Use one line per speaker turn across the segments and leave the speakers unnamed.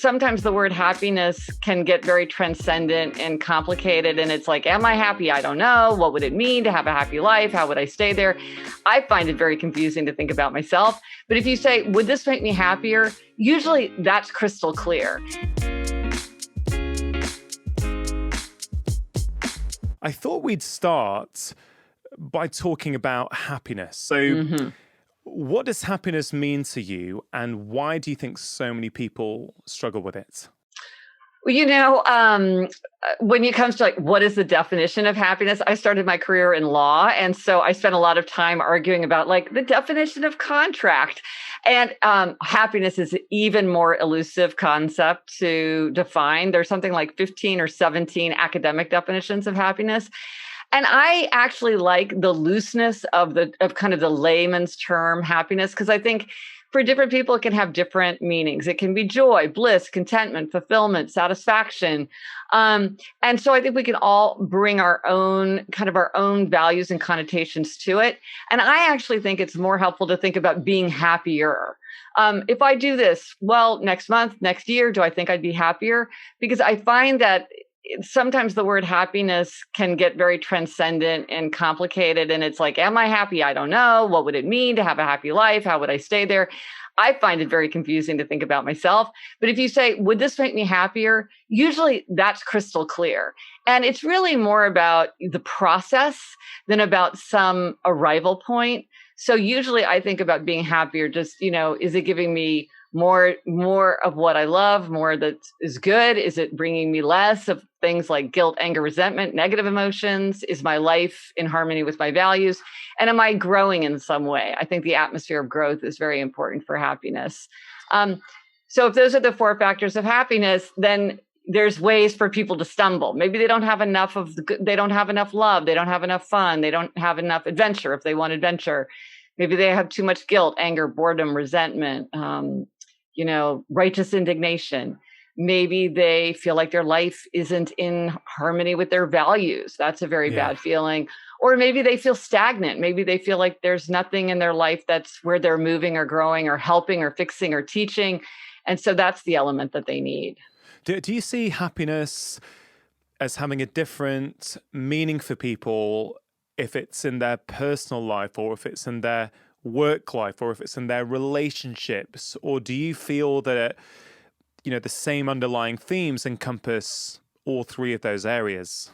sometimes the word happiness can get very transcendent and complicated. And it's like, am I happy? I don't know. What would it mean to have a happy life? How would I stay there? I find it very confusing to think about myself. But if you say, would this make me happier? Usually that's crystal clear.
I thought we'd start by talking about happiness. So what does happiness mean to you, and why do you think so many people struggle with it?
Well, when it comes to like, what is the definition of happiness? I started my career in law. And so I spent a lot of time arguing about like the definition of contract. And happiness is an even more elusive concept to define. There's something like 15 or 17 academic definitions of happiness. And I actually like the looseness of kind of the layman's term happiness, because I think for different people, it can have different meanings. It can be joy, bliss, contentment, fulfillment, satisfaction. And so I think we can all bring our own values and connotations to it. And I actually think it's more helpful to think about being happier. If I do this, well, next month, next year, do I think I'd be happier? Because I find that sometimes the word happiness can get very transcendent and complicated. And it's like, am I happy? I don't know. What would it mean to have a happy life? How would I stay there? I find it very confusing to think about myself. But if you say, would this make me happier? Usually that's crystal clear. And it's really more about the process than about some arrival point. So usually I think about being happier, just, is it giving me more of what I love, more that is good? Is it bringing me less of things like guilt, anger, resentment, negative emotions? Is my life in harmony with my values? And am I growing in some way? I think the atmosphere of growth is very important for happiness. So if those are the four factors of happiness, then there's ways for people to stumble. Maybe they don't have enough they don't have enough love. They don't have enough fun. They don't have enough adventure if they want adventure. Maybe they have too much guilt, anger, boredom, resentment, righteous indignation. Maybe they feel like their life isn't in harmony with their values. That's a very bad feeling. Or maybe they feel stagnant. Maybe they feel like there's nothing in their life that's where they're moving or growing or helping or fixing or teaching. And so that's the element that they need.
Do you see happiness as having a different meaning for people if it's in their personal life, or if it's in their work life, or if it's in their relationships? Or do you feel that, the same underlying themes encompass all three of those areas?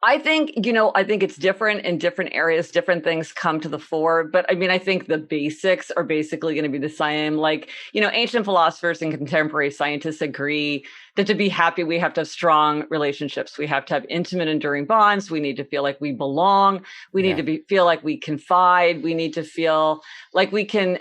I think it's different in different areas. Different things come to the fore. But I think the basics are basically going to be the same. Like, ancient philosophers and contemporary scientists agree that to be happy, we have to have strong relationships. We have to have intimate, enduring bonds. We need to feel like we belong. We need to feel like we confide. We need to feel like we can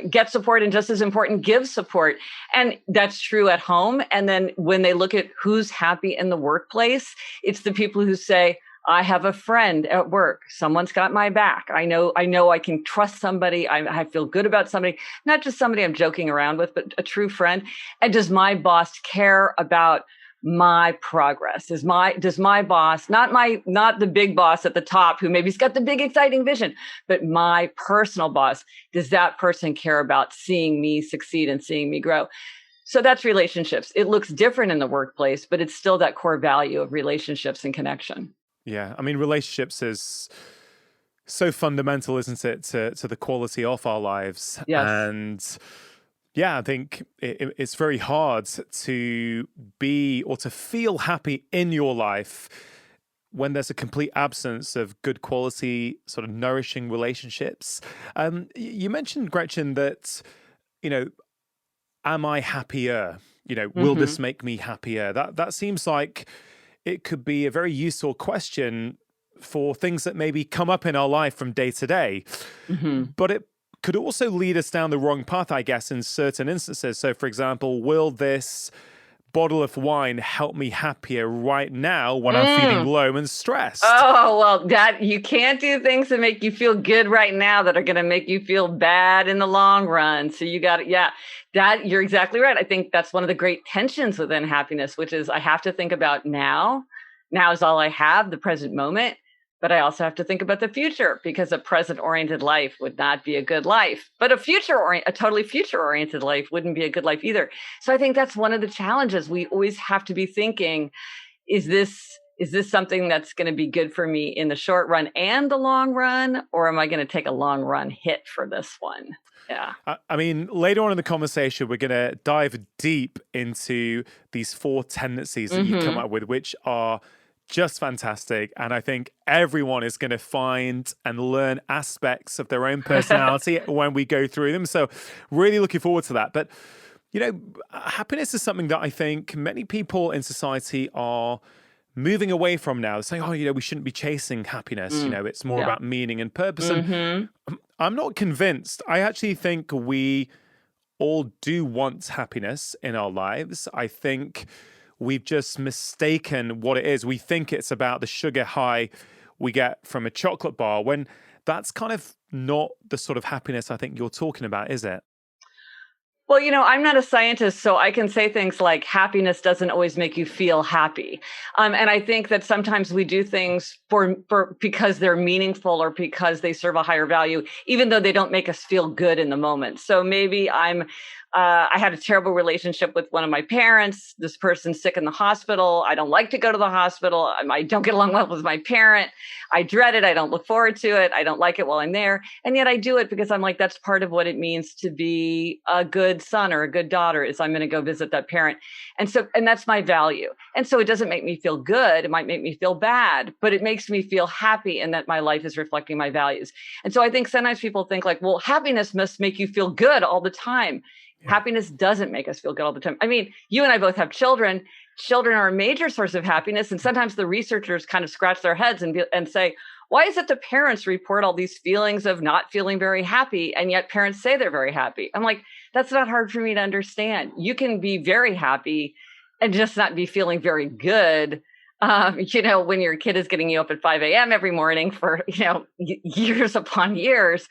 get support, and just as important, give support. And that's true at home. And then when they look at who's happy in the workplace, it's the people who say, I have a friend at work. Someone's got my back. I know I can trust somebody. I feel good about somebody, not just somebody I'm joking around with, but a true friend. And does my boss care about my progress? Does my boss, not the big boss at the top who maybe's got the big exciting vision, but my personal boss, does that person care about seeing me succeed and seeing me grow? So that's relationships. It looks different in the workplace, but it's still that core value of relationships and connection.
Yeah, relationships is so fundamental, isn't it, to the quality of our lives?
Yes.
And I think it's very hard to be or to feel happy in your life when there's a complete absence of good quality, sort of nourishing relationships. You mentioned, Gretchen, that, am I happier? Will this make me happier? That seems like it could be a very useful question for things that maybe come up in our life from day to day. But it could also lead us down the wrong path, I guess, in certain instances. So, for example, will this bottle of wine help me happier right now when I'm feeling low and stressed?
Oh, well, you can't do things that make you feel good right now that are going to make you feel bad in the long run. So you got it. You're exactly right. I think that's one of the great tensions within happiness, which is I have to think about now. Now is all I have, the present moment. But I also have to think about the future, because a present-oriented life would not be a good life. But a totally future-oriented life wouldn't be a good life either. So I think that's one of the challenges. We always have to be thinking, is this something that's going to be good for me in the short run and the long run, or am I going to take a long run hit for this one? Yeah.
I mean, later on in the conversation, we're going to dive deep into these four tendencies that you've come up with, which are just fantastic. And I think everyone is going to find and learn aspects of their own personality when we go through them. So really looking forward to that. But, happiness is something that I think many people in society are moving away from now. They're saying, we shouldn't be chasing happiness. It's more about meaning and purpose. And I'm not convinced. I actually think we all do want happiness in our lives. I think we've just mistaken what it is. We think it's about the sugar high we get from a chocolate bar, when that's kind of not the sort of happiness I think you're talking about, is it?
Well, I'm not a scientist, so I can say things like happiness doesn't always make you feel happy. And I think that sometimes we do things for because they're meaningful or because they serve a higher value, even though they don't make us feel good in the moment. So maybe I had a terrible relationship with one of my parents. This person's sick in the hospital. I don't like to go to the hospital. I don't get along well with my parent. I dread it. I don't look forward to it. I don't like it while I'm there. And yet I do it because I'm like, that's part of what it means to be a good son or a good daughter, is I'm going to go visit that parent. And that's my value. And so it doesn't make me feel good. It might make me feel bad, but it makes me feel happy in that my life is reflecting my values. And so I think sometimes people think like, well, happiness must make you feel good all the time. Yeah. Happiness doesn't make us feel good all the time. I mean, you and I both have children. Children are a major source of happiness. And sometimes the researchers kind of scratch their heads and say, why is it the parents report all these feelings of not feeling very happy, and yet parents say they're very happy? I'm like, that's not hard for me to understand. You can be very happy and just not be feeling very good. When your kid is getting you up at 5 a.m. every morning for, years upon years.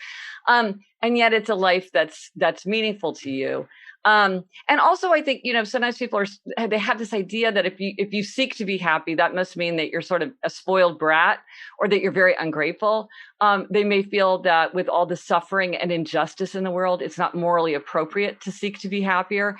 And yet it's a life that's meaningful to you. And also I think, sometimes people they have this idea that if you seek to be happy, that must mean that you're sort of a spoiled brat or that you're very ungrateful. They may feel that with all the suffering and injustice in the world, it's not morally appropriate to seek to be happier.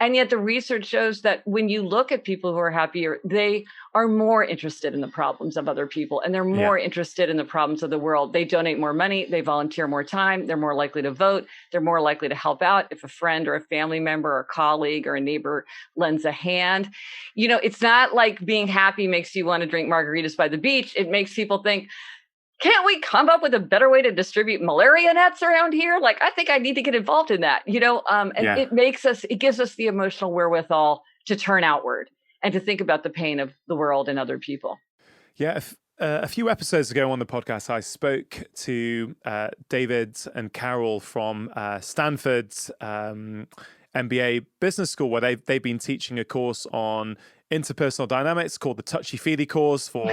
And yet the research shows that when you look at people who are happier, they are more interested in the problems of other people, and they're more interested in the problems of the world. They donate more money, they volunteer more time, they're more likely to vote, they're more likely to help out if a friend or a family member or a colleague or a neighbor lends a hand. It's not like being happy makes you want to drink margaritas by the beach. It makes people think, can't we come up with a better way to distribute malaria nets around here? Like, I think I need to get involved in that, it gives us the emotional wherewithal to turn outward and to think about the pain of the world and other people.
Yeah. A few episodes ago on the podcast, I spoke to David and Carol from Stanford's MBA Business School, where they've been teaching a course on interpersonal dynamics called the Touchy-Feely course for,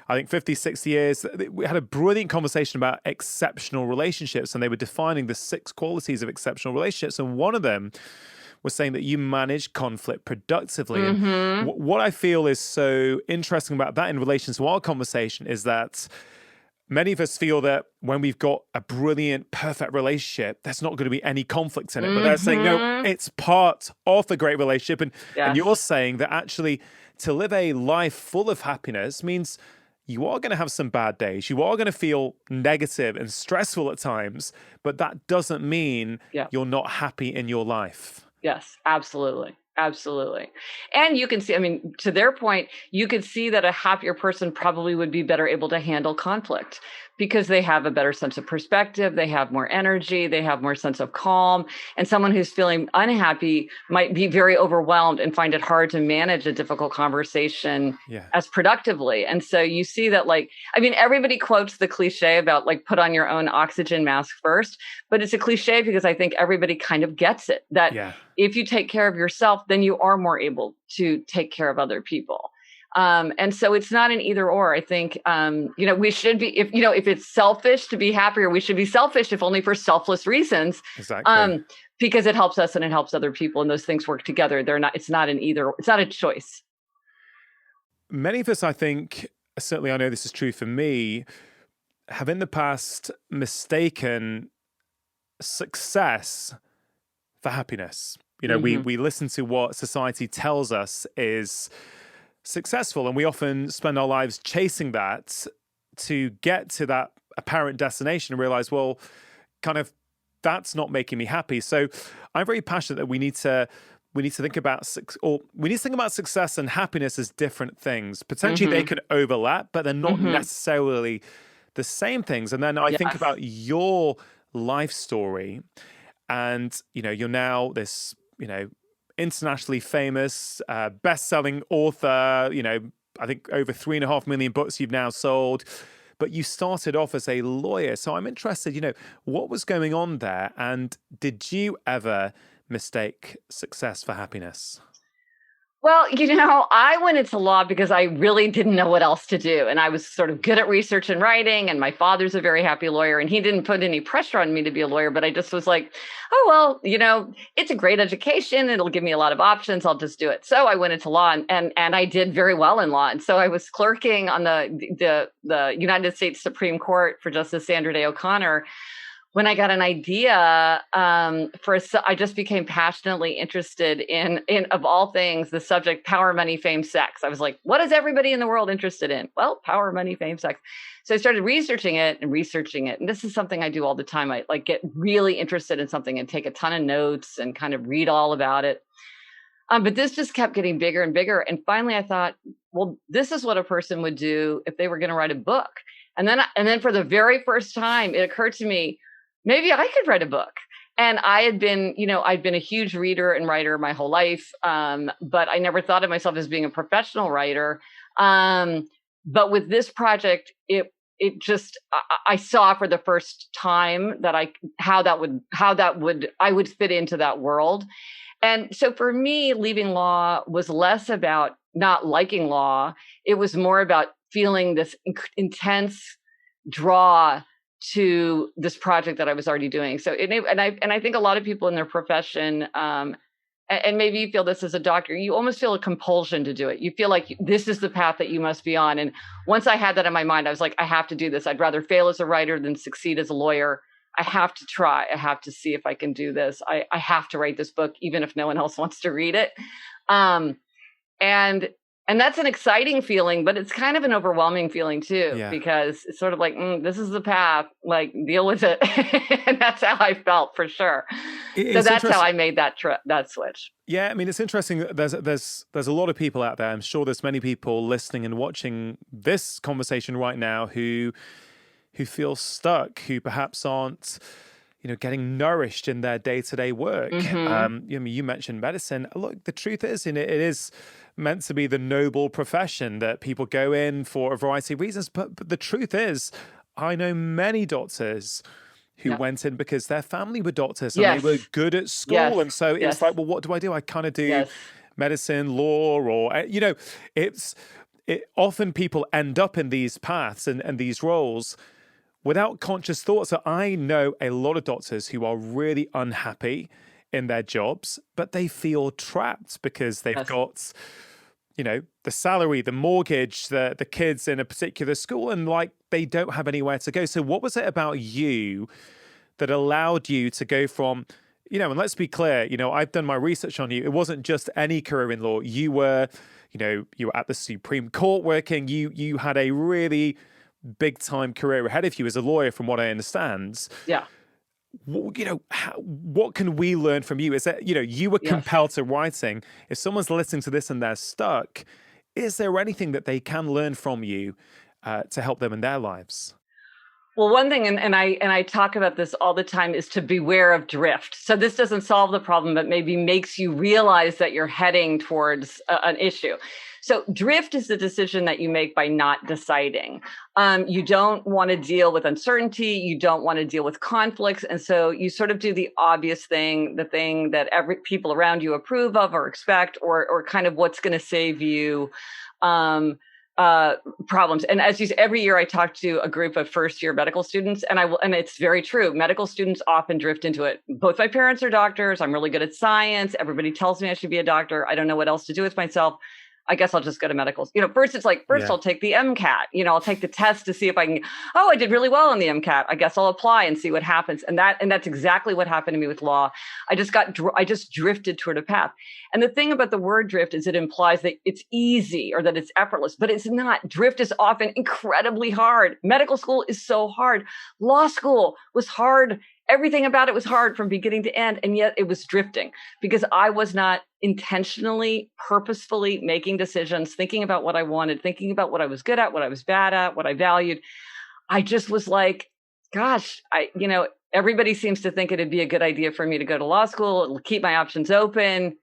I think, 50, 60 years. We had a brilliant conversation about exceptional relationships, and they were defining the 6 qualities of exceptional relationships. And one of them was saying that you manage conflict productively. And what I feel is so interesting about that in relation to our conversation is that many of us feel that when we've got a brilliant, perfect relationship, there's not going to be any conflict in it. But they're saying, no, it's part of the great relationship. And you're saying that actually to live a life full of happiness means you are going to have some bad days. You are going to feel negative and stressful at times, but that doesn't mean you're not happy in your life.
Yes, absolutely. Absolutely. And you can see, to their point, you could see that a happier person probably would be better able to handle conflict because they have a better sense of perspective. They have more energy. They have more sense of calm. And someone who's feeling unhappy might be very overwhelmed and find it hard to manage a difficult conversation as productively. And so you see that, everybody quotes the cliche about put on your own oxygen mask first, but it's a cliche because I think everybody kind of gets it, that if you take care of yourself, then you are more able to take care of other people. And so it's not an either or. I think, we should be, if it's selfish to be happier, we should be selfish, if only for selfless reasons.
Exactly.
Because it helps us and it helps other people, and those things work together. It's not an either, it's not a choice.
Many of us, I think, certainly I know this is true for me, have in the past mistaken success for happiness. You know,
Mm-hmm.
we listen to what society tells us is successful, and we often spend our lives chasing that to get to that apparent destination and realize, well, kind of that's not making me happy. So I'm very passionate that we need to think about success and happiness as different things. Potentially they
Mm-hmm.
can overlap, but they're not
Mm-hmm.
necessarily the same things. And then I think
Yes.
about your life story, and you're now this internationally famous best-selling author. I think over 3.5 million books you've now sold. But you started off as a lawyer. So I'm interested, what was going on there? And did you ever mistake success for happiness?
Well, I went into law because I really didn't know what else to do. And I was sort of good at research and writing. And my father's a very happy lawyer. And he didn't put any pressure on me to be a lawyer. But I just was like, oh, well, it's a great education. It'll give me a lot of options. I'll just do it. So I went into law and I did very well in law. And so I was clerking on the United States Supreme Court for Justice Sandra Day O'Connor. When I got an idea I just became passionately interested in of all things, the subject power, money, fame, sex. I was like, what is everybody in the world interested in? Well, power, money, fame, sex. So I started researching it. And this is something I do all the time. I get really interested in something and take a ton of notes and kind of read all about it. But this just kept getting bigger and bigger. And finally I thought, well, this is what a person would do if they were going to write a book. And then for the very first time, it occurred to me, maybe I could write a book. And I'd been a huge reader and writer my whole life. But I never thought of myself as being a professional writer. But with this project, I saw for the first time that I would fit into that world. And so for me, leaving law was less about not liking law. It was more about feeling this intense draw to this project that I was already doing. So, I think a lot of people in their profession, and maybe you feel this as a doctor, you almost feel a compulsion to do it. You feel like this is the path that you must be on. And once I had that in my mind, I was like, I have to do this. I'd rather fail as a writer than succeed as a lawyer. I have to try. I have to see if I can do this. I have to write this book, even if no one else wants to read it. And that's an exciting feeling, but it's kind of an overwhelming feeling too,
Yeah.
because it's sort of like, this is the path, like deal with it. And that's how I felt for sure. So that's how I made that switch.
Yeah, I mean, it's interesting. There's a lot of people out there. I'm sure there's many people listening and watching this conversation right now who feel stuck, who perhaps aren't, getting nourished in their day-to-day work.
Mm-hmm.
You mentioned medicine. Look, the truth is, it is meant to be the noble profession that people go in for a variety of reasons. But the truth is, I know many doctors who went in because their family were doctors and they were good at school.
Yes.
And so it's like, well, what do I do? I kind of do medicine, law, or, often people end up in these paths and these roles without conscious thought. So I know a lot of doctors who are really unhappy in their jobs, but they feel trapped because they've got, the salary, the mortgage, the kids in a particular school, and like they don't have anywhere to go. So what was it about you that allowed you to go from, and let's be clear, I've done my research on you. It wasn't just any career in law. You were, you were at the Supreme Court working. You had a really big time career ahead of you as a lawyer, from what I understand.
Yeah.
What can we learn from you? Is that, you were compelled to writing. If someone's listening to this and they're stuck, is there anything that they can learn from you to help them in their lives?
Well, one thing, and I talk about this all the time, is to beware of drift. So this doesn't solve the problem, but maybe makes you realize that you're heading towards an issue. So drift is the decision that you make by not deciding. You don't want to deal with uncertainty. You don't want to deal with conflicts. And so you sort of do the obvious thing, the thing that every people around you approve of or expect, or kind of what's going to save you problems. And as you say, every year I talk to a group of first-year medical students, and it's very true. Medical students often drift into it. Both my parents are doctors. I'm really good at science. Everybody tells me I should be a doctor. I don't know what else to do with myself. I guess I'll just go to medical. First it's like, first
Yeah.
I'll take the MCAT. I'll take the test to see if I can, oh, I did really well on the MCAT. I guess I'll apply and see what happens. And that's exactly what happened to me with law. I just drifted toward a path. And the thing about the word drift is it implies that it's easy or that it's effortless, but it's not. Drift is often incredibly hard. Medical school is so hard. Law school was hard. Everything about it was hard from beginning to end. And yet it was drifting because I was not intentionally, purposefully making decisions, thinking about what I wanted, thinking about what I was good at, what I was bad at, what I valued. I just was like, gosh, everybody seems to think it'd be a good idea for me to go to law school. It'll keep my options open.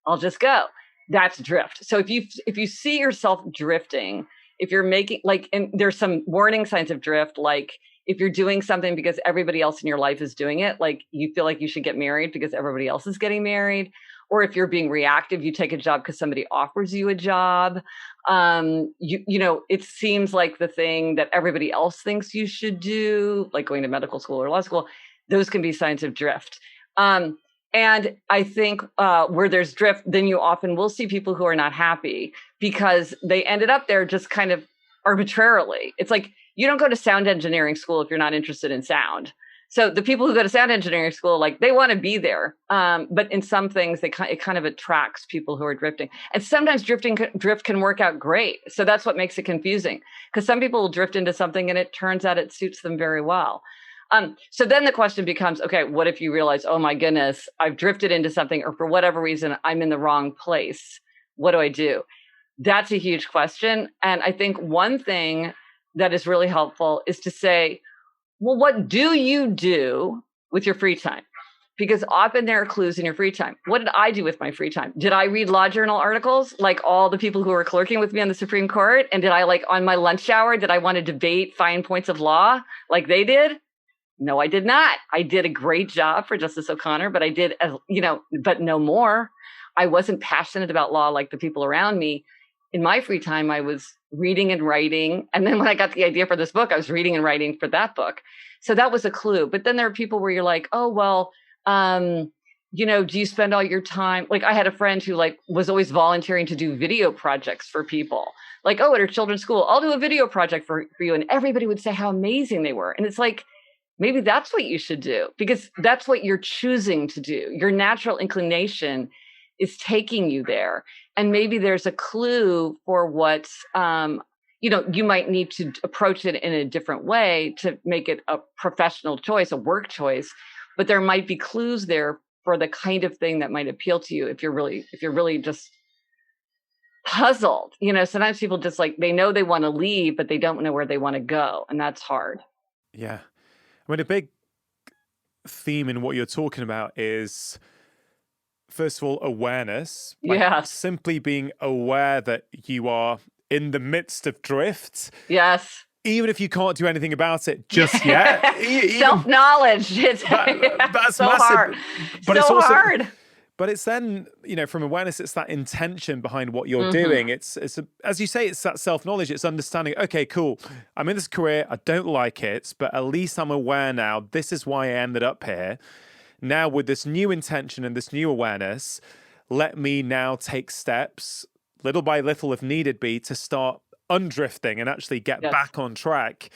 I'll just go. That's drift. So if you see yourself drifting, if you're making and there's some warning signs of drift, like if you're doing something because everybody else in your life is doing it, like you feel like you should get married because everybody else is getting married, or if you're being reactive, you take a job because somebody offers you a job. It seems like the thing that everybody else thinks you should do, like going to medical school or law school, those can be signs of drift. And I think where there's drift, then you often will see people who are not happy because they ended up there just kind of arbitrarily. It's like you don't go to sound engineering school if you're not interested in sound. So the people who go to sound engineering school, like they want to be there. But in some things, it kind of attracts people who are drifting. And sometimes drift can work out great. So that's what makes it confusing because some people will drift into something and it turns out it suits them very well. So then the question becomes, okay, what if you realize, oh my goodness, I've drifted into something or for whatever reason, I'm in the wrong place. What do I do? That's a huge question. And I think one thing that is really helpful is to say, well, what do you do with your free time? Because often there are clues in your free time. What did I do with my free time? Did I read law journal articles like all the people who were clerking with me on the Supreme Court? And did I on my lunch hour, did I want to debate fine points of law like they did? No, I did not. I did a great job for Justice O'Connor, but I did, but no more. I wasn't passionate about law like the people around me. In my free time, I was reading and writing. And then when I got the idea for this book, I was reading and writing for that book. So that was a clue. But then there are people where you're like, oh, well, do you spend all your time? Like I had a friend who was always volunteering to do video projects for people. Like, oh, at her children's school, I'll do a video project for you. And everybody would say how amazing they were. And it's like, maybe that's what you should do because that's what you're choosing to do. Your natural inclination is taking you there. And maybe there's a clue for what, you might need to approach it in a different way to make it a professional choice, a work choice. But there might be clues there for the kind of thing that might appeal to you if you're really just puzzled. Sometimes people just they know they want to leave, but they don't know where they want to go. And that's hard.
Yeah. I mean, a big theme in what you're talking about is, first of all, awareness.
Yes.
Simply being aware that you are in the midst of drift.
Yes.
Even if you can't do anything about it just yet.
Self-knowledge.
That's
so
massive.
hard.
But
it's also hard.
But it's then, from awareness, it's that intention behind what you're doing. It's as you say, it's that self-knowledge. It's understanding, okay, cool. I'm in this career. I don't like it, but at least I'm aware now. This is why I ended up here. Now with this new intention and this new awareness, let me now take steps, little by little if needed be, to start undrifting and actually get back on track.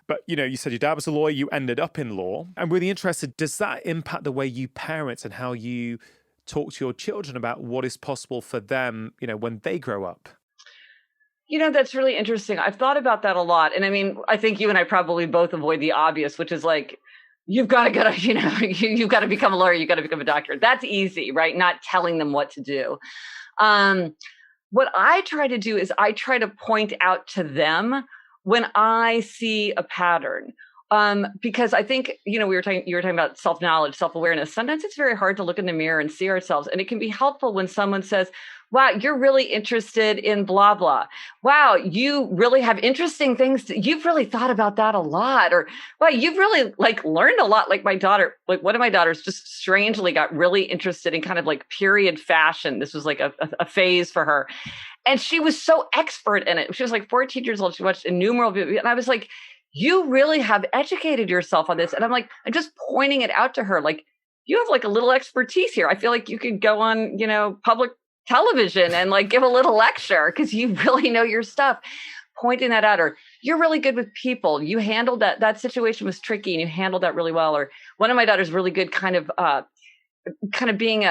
But, you said your dad was a lawyer. You ended up in law. I'm really interested, does that impact the way you parent and how you talk to your children about what is possible for them, when they grow up?
That's really interesting. I've thought about that a lot. And I mean, I think you and I probably both avoid the obvious, which is you've got to go to, you've got to become a lawyer. You've got to become a doctor. That's easy, right? Not telling them what to do. What I try to do is I try to point out to them when I see a pattern. Because I think, you were talking about self-knowledge, self-awareness. Sometimes it's very hard to look in the mirror and see ourselves. And it can be helpful when someone says, wow, you're really interested in blah, blah. Wow, you really have interesting things. You've really thought about that a lot. Or, wow, you've really learned a lot. Like my daughter, one of my daughters just strangely got really interested in kind of period fashion. This was a phase for her. And she was so expert in it. She was 14 years old. She watched innumerable videos. And I was like, you really have educated yourself on this. And I'm just pointing it out to her. You have a little expertise here. I feel like you could go on, public television and like give a little lecture because you really know your stuff, pointing that out. Or you're really good with people. You handled that situation was tricky and you handled that really well. Or one of my daughters really good kind of being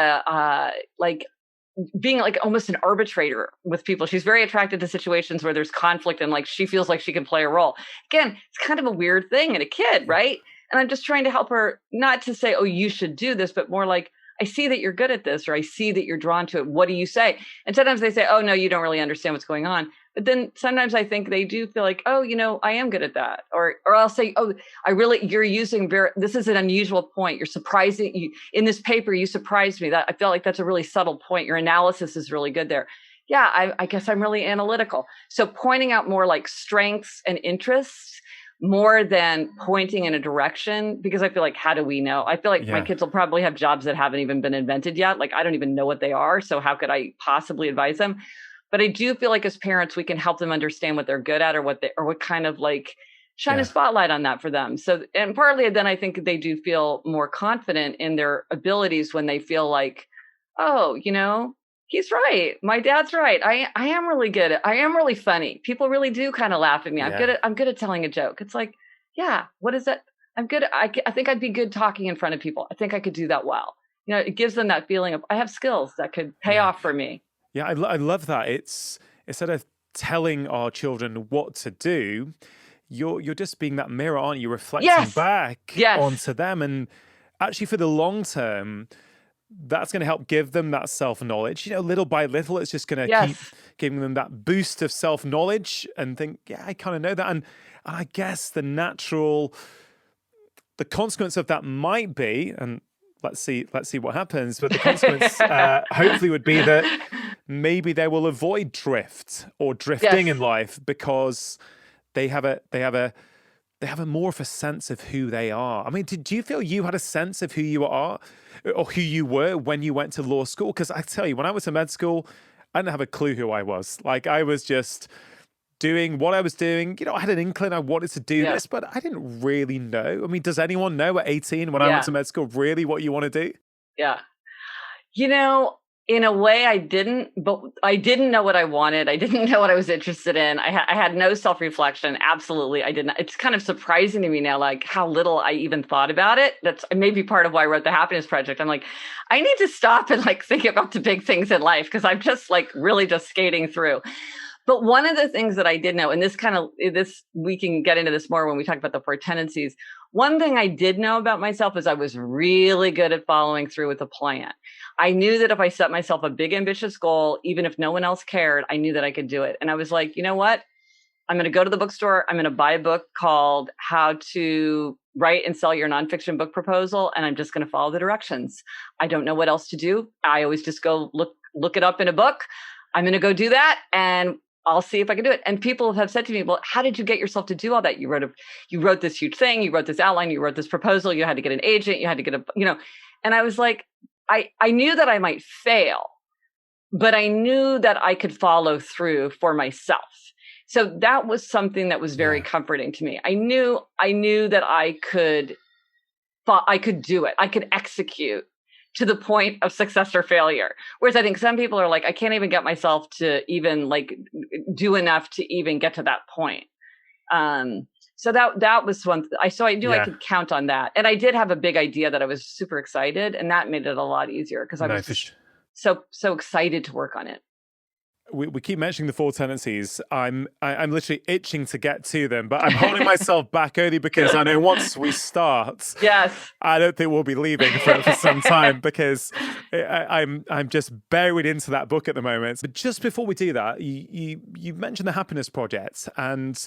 being like almost an arbitrator with people. She's very attracted to situations where there's conflict and like she feels like she can play a role. Again, it's kind of a weird thing in a kid, right? And I'm just trying to help her not to say, oh, you should do this, but more like, I see that you're good at this, or I see that you're drawn to it. What do you say? And sometimes they say, oh, no, you don't really understand what's going on. But then sometimes I think they do feel like, oh, I am good at that. Or I'll say, oh, you're using this is an unusual point. You're surprising in this paper. You surprised me. That I feel like that's a really subtle point. Your analysis is really good there. Yeah, I guess I'm really analytical. So pointing out more like strengths and interests more than pointing in a direction, because I feel like, how do we know? I feel like my kids will probably have jobs that haven't even been invented yet. Like, I don't even know what they are. So how could I possibly advise them? But I do feel like as parents, we can help them understand what they're good at, or what kind of like shine a spotlight on that for them. So, and partly then I think they do feel more confident in their abilities when they feel like, oh, he's right. My dad's right. I am really good. I am really funny. People really do kind of laugh at me. I'm good at telling a joke. It's like, yeah, what is that? I'm good. I think I'd be good talking in front of people. I think I could do that well. It gives them that feeling of, I have skills that could pay off for me.
Yeah, I love that. It's instead of telling our children what to do, you're just being that mirror, aren't you? Reflecting back onto them. And actually for the long term, that's going to help give them that self-knowledge. Little by little, it's just going to keep giving them that boost of self-knowledge and think, I kind of know that. And I guess the consequence of that might be, and let's see what happens, but the consequence hopefully would be that maybe they will avoid drift or drifting in life, because they have a more of a sense of who they are. I mean, do you feel you had a sense of who you are or who you were when you went to law school? Because I tell you, when I was in med school, I didn't have a clue who I was. Like, I was just doing what I was doing. I had an inkling I wanted to do this, but I didn't really know. I mean, does anyone know at 18 when I went to med school really what you want to do?
Yeah. In a way I didn't, but I didn't know what I wanted. I didn't know what I was interested in. I had no self-reflection. Absolutely. I didn't. It's kind of surprising to me now, like how little I even thought about it. That's maybe part of why I wrote the Happiness Project. I'm like, I need to stop and like think about the big things in life, because I'm just like really just skating through. But one of the things that I did know, and we can get into this more when we talk about the Four Tendencies. One thing I did know about myself is I was really good at following through with a plan. I knew that if I set myself a big, ambitious goal, even if no one else cared, I knew that I could do it. And I was like, you know what? I'm going to go to the bookstore. I'm going to buy a book called How to Write and Sell Your Nonfiction Book Proposal. And I'm just going to follow the directions. I don't know what else to do. I always just go look it up in a book. I'm going to go do that. And I'll see if I can do it. And people have said to me, well, how did you get yourself to do all that? You wrote this huge thing. You wrote this outline. You wrote this proposal. You had to get an agent. You had to get and I was like, I knew that I might fail, but I knew that I could follow through for myself. So that was something that was very comforting to me. I knew that I could do it. I could execute to the point of success or failure. Whereas I think some people are like, I can't even get myself to even like do enough to even get to that point. So that was one. So I knew I could count on that. And I did have a big idea that I was super excited, and that made it a lot easier because I was so excited to work on it.
We keep mentioning the Four Tendencies. I'm literally itching to get to them, but I'm holding myself back only because I know once we start, I don't think we'll be leaving for some time, because I'm just buried into that book at the moment. But just before we do that, you mentioned the Happiness Project, and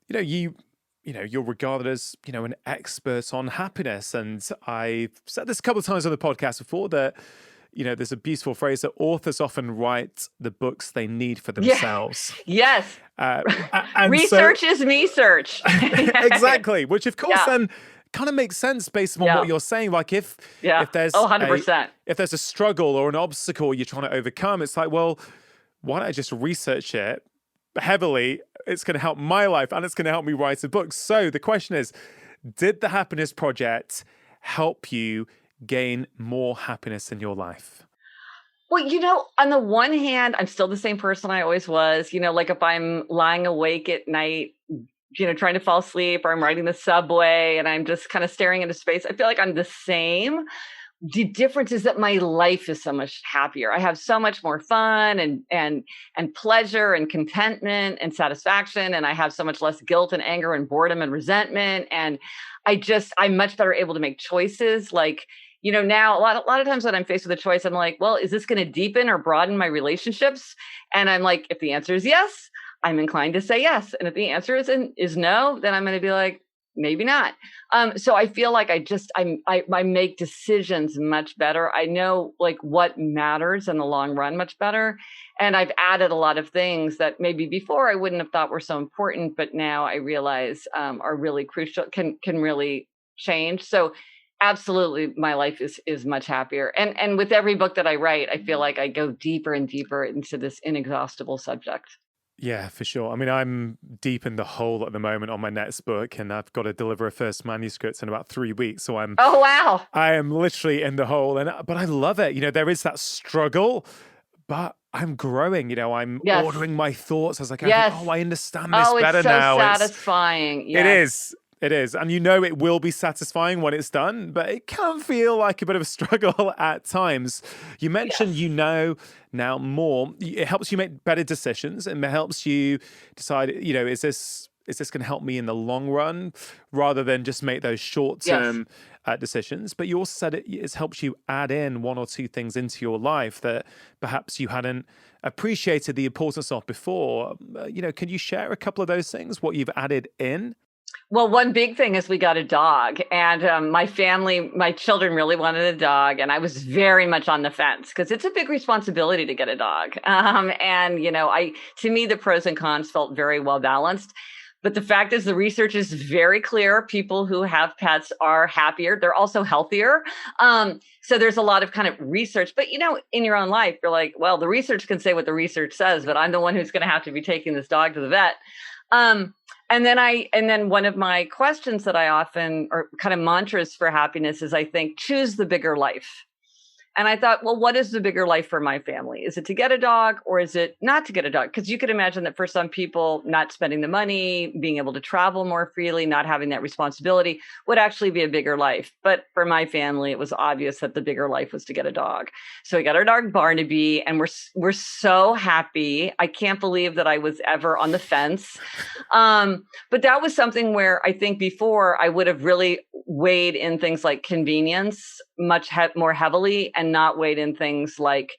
you're regarded as an expert on happiness, and I've said this a couple of times on the podcast before that. There's a beautiful phrase that authors often write the books they need for themselves.
Yes.
And
research is me search.
Exactly. Which, of course, then kind of makes sense based on what you're saying. Like if there's
100%.
If there's a struggle or an obstacle you're trying to overcome, it's like, well, why don't I just research it heavily? It's going to help my life, and it's going to help me write a book. So the question is, did the Happiness Project help you gain more happiness in your life?
Well, on the one hand, I'm still the same person I always was. Like if I'm lying awake at night, trying to fall asleep, or I'm riding the subway and I'm just kind of staring into space, I feel like I'm the same. The difference is that my life is so much happier. I have so much more fun and pleasure and contentment and satisfaction. And I have so much less guilt and anger and boredom and resentment. And I'm much better able to make choices. Like, now a lot of times when I'm faced with a choice, I'm like, well, is this going to deepen or broaden my relationships? And I'm like, if the answer is yes, I'm inclined to say yes. And if the answer is no, then I'm going to be like, maybe not. So I feel like I make decisions much better. I know like what matters in the long run much better. And I've added a lot of things that maybe before I wouldn't have thought were so important, but now I realize are really crucial, can really change. So absolutely, my life is much happier. And with every book that I write, I feel like I go deeper and deeper into this inexhaustible subject.
Yeah, for sure. I mean, I'm deep in the hole at the moment on my next book, and I've got to deliver a first manuscript in about 3 weeks. So
Oh, wow.
I am literally in the hole, but I love it. There is that struggle, but I'm growing. I'm
Yes.
ordering my thoughts as I go.
Yes.
I understand this better
it's so
now.
satisfying. Yes.
It is. It is. And it will be satisfying when it's done, but it can feel like a bit of a struggle at times. You mentioned, now more. It helps you make better decisions, and it helps you decide, is this going to help me in the long run rather than just make those short-term decisions? But you also said it helps you add in one or two things into your life that perhaps you hadn't appreciated the importance of before. Can you share a couple of those things, what you've added in?
Well, one big thing is we got a dog, and my children really wanted a dog, and I was very much on the fence because it's a big responsibility to get a dog. To me, the pros and cons felt very well balanced. But the fact is, the research is very clear. People who have pets are happier. They're also healthier. So there's a lot of kind of research. But, in your own life, you're like, well, the research can say what the research says, but I'm the one who's going to have to be taking this dog to the vet. And then one of my questions that I often, or kind of mantras for happiness, is I think, choose the bigger life. And I thought, well, what is the bigger life for my family? Is it to get a dog, or is it not to get a dog? Because you could imagine that for some people, not spending the money, being able to travel more freely, not having that responsibility would actually be a bigger life. But for my family, it was obvious that the bigger life was to get a dog. So we got our dog Barnaby, and we're so happy. I can't believe that I was ever on the fence. But that was something where I think before I would have really weighed in things like convenience much more heavily, and not weighed in things like